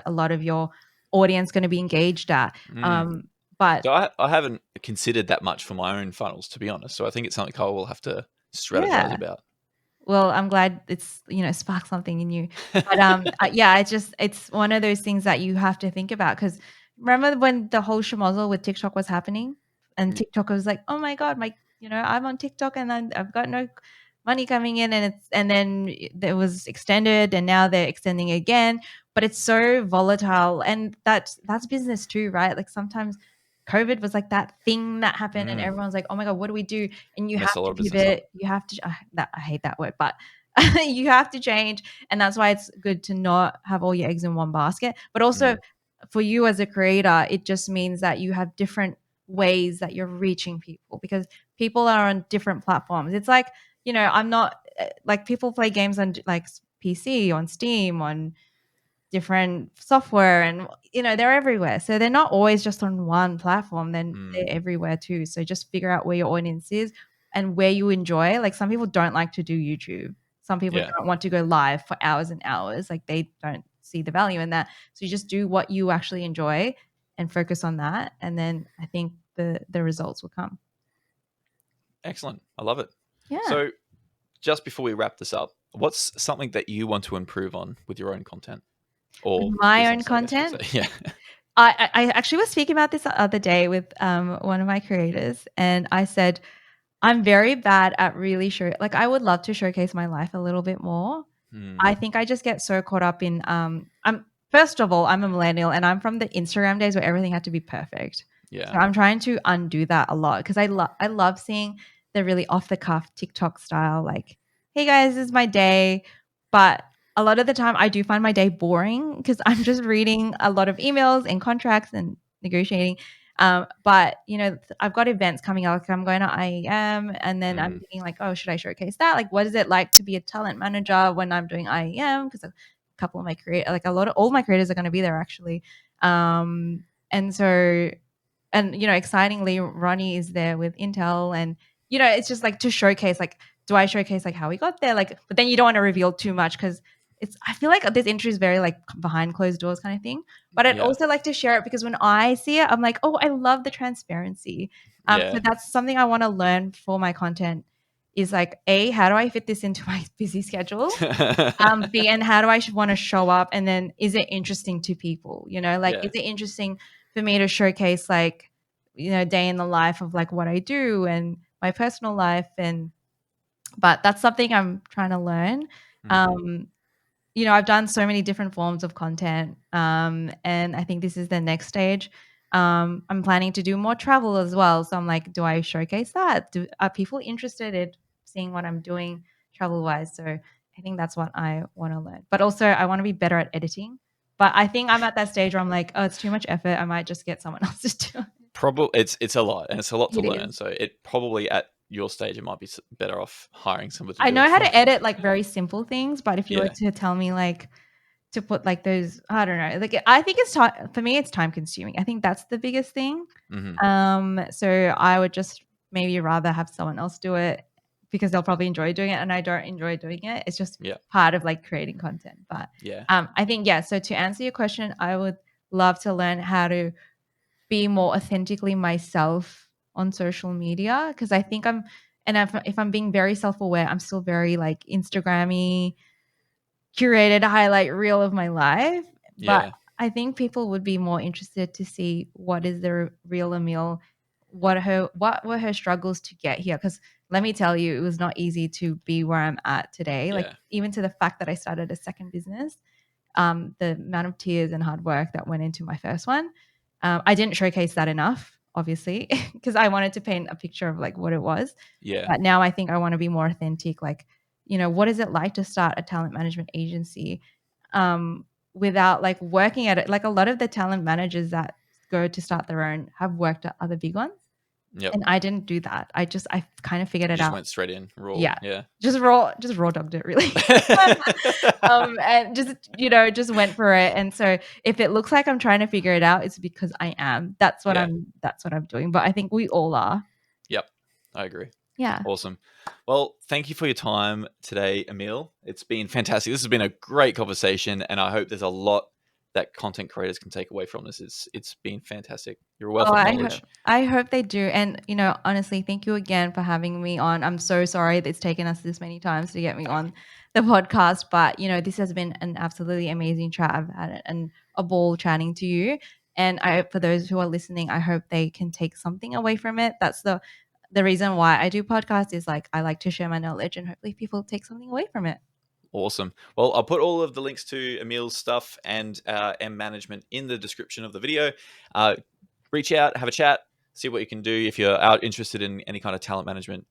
a lot of your audience going to be engaged at. mm. But So I haven't considered that much for my own funnels, to be honest. So I think it's something I will have to strategize yeah, about. well, I'm glad it's sparked something in you. But yeah, it's one of those things that you have to think about because remember when the whole schmozzle with TikTok was happening, and Y- TikTok was like, oh my god, I'm on TikTok and I've got no money coming in, and then it was extended, and now they're extending again. But it's so volatile, and that's business too, right? Like sometimes COVID was like that thing that happened, and mm, everyone's like, oh my god, what do we do? And you Mess have a lot to of business up. pivot. You have to. I hate that word, but you have to change, and that's why it's good to not have all your eggs in one basket. But also, Mm, for you as a creator, it just means that you have different ways that you're reaching people because people are on different platforms. It's like I'm not like people play games on like PC, on Steam, on different software, and they're everywhere, so they're not always just on one platform, then mm, they're everywhere too. So just figure out where your audience is and where you enjoy. Like some people don't like to do YouTube, some people yeah, don't want to go live for hours and hours, like they don't see the value in that. So you just do what you actually enjoy and focus on that, and then I think the results will come. excellent. I love it. Yeah. So just before we wrap this up, what's something that you want to improve on with your own content With or my own business, I guess you could content, say? Yeah. I actually was speaking about this the other day with one of my creators, and I said I'm very bad at really like I would love to showcase my life a little bit more. Mm, I think I just get so caught up in I'm first of all, I'm a millennial and I'm from the Instagram days where everything had to be perfect. So yeah. I'm trying to undo that a lot because I love seeing the really off the cuff TikTok style, like, hey guys, this is my day. But a lot of the time I do find my day boring because I'm just reading a lot of emails and contracts and negotiating. But I've got events coming up. Like I'm going to IEM, and then I'm Mm, thinking like, oh, should I showcase that? Like, what is it like to be a talent manager when I'm doing IEM? Because a couple of my like a lot of all my creators are going to be there actually. And so, and excitingly, Ronnie is there with Intel, and it's just like to showcase, like, do I showcase like how we got there? Like, but then you don't want to reveal too much because I feel like this industry is very like behind closed doors kind of thing. But I'd Yeah. also like to share it because when I see it, I'm like, oh, I love the transparency. So Yeah. that's something I want to learn for my content is like, A, how do I fit this into my busy schedule? B, and how do I want to show up? And then is it interesting to people? Like, Yeah. is it interesting for me to showcase like, day in the life of like what I do and my personal life? But that's something I'm trying to learn. Mhm. Um, I've done so many different forms of content. And I think this is the next stage. I'm planning to do more travel as well. So I'm like, do I showcase that? Are people interested in seeing what I'm doing travel wise? So I think that's what I want to learn. But also, I want to be better at editing. But I think I'm at that stage where I'm like, oh, it's too much effort. I might just get someone else to do it. Probably it's a lot, and it's a lot to It learn. is. So it probably at your stage, it might be better off hiring someone to I do know it how for to you. edit like very simple things, but if you were Yeah. to tell me like to put like those, I don't know, like I think it's time for me. It's time consuming. I think that's the biggest thing. Hmm. So I would just maybe rather have someone else do it because they'll probably enjoy doing it, and I don't enjoy doing it. It's just Yeah. part of like creating content. But Yeah. I think yeah. So to answer your question, I would love to learn how to be more authentically myself on social media because I think and if I'm being very self aware, I'm still very like Instagrammy curated highlight reel of my life. But Yeah. I think people would be more interested to see what is the real Emile, what were her struggles to get here. Because let me tell you, it was not easy to be where I'm at today. Like Yeah. even to the fact that I started a second business, the amount of tears and hard work that went into my first one. I didn't showcase that enough, obviously, because I wanted to paint a picture of like what it was. Yeah. But now I think I want to be more authentic. Like, what is it like to start a talent management agency without like working at it? Like a lot of the talent managers that go to start their own have worked at other big ones. Yep. And I didn't do that. I kind of figured You it just out. went straight in raw. Yeah. Yeah. Just raw dogged it really. And just went for it. And so if it looks like I'm trying to figure it out, it's because I am. Yeah. That's what I'm doing. But I think we all are. Yep. I agree. Yeah. Awesome. Well, thank you for your time today, Emile. It's been fantastic. This has been a great conversation, and I hope there's a lot that content creators can take away from this. It's been fantastic. You're a wealth Oh, of I hope knowledge. I hope they do. And honestly, thank you again for having me on. I'm so sorry that it's taken us this many times to get me on the podcast, but this has been an absolutely amazing chat. I've had and a ball chatting to you. And I hope for those who are listening, I hope they can take something away from it. That's the reason why I do podcasts is like I like to share my knowledge and hopefully people take something away from it. Awesome. Well, I'll put all of the links to Emile's stuff and Emme Management in the description of the video. Reach out, have a chat, see what you can do. If you're out interested in any kind of talent management,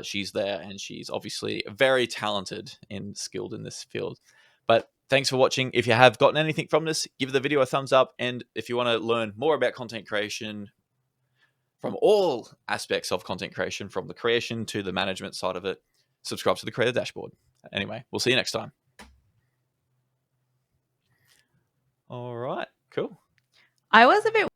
she's there, and she's obviously very talented and skilled in this field. But thanks for watching. If you have gotten anything from this, give the video a thumbs up. And if you want to learn more about content creation from all aspects of content creation, from the creation to the management side of it, subscribe to the Creator Dashboard. Anyway, we'll see you next time. All right, cool. I was a bit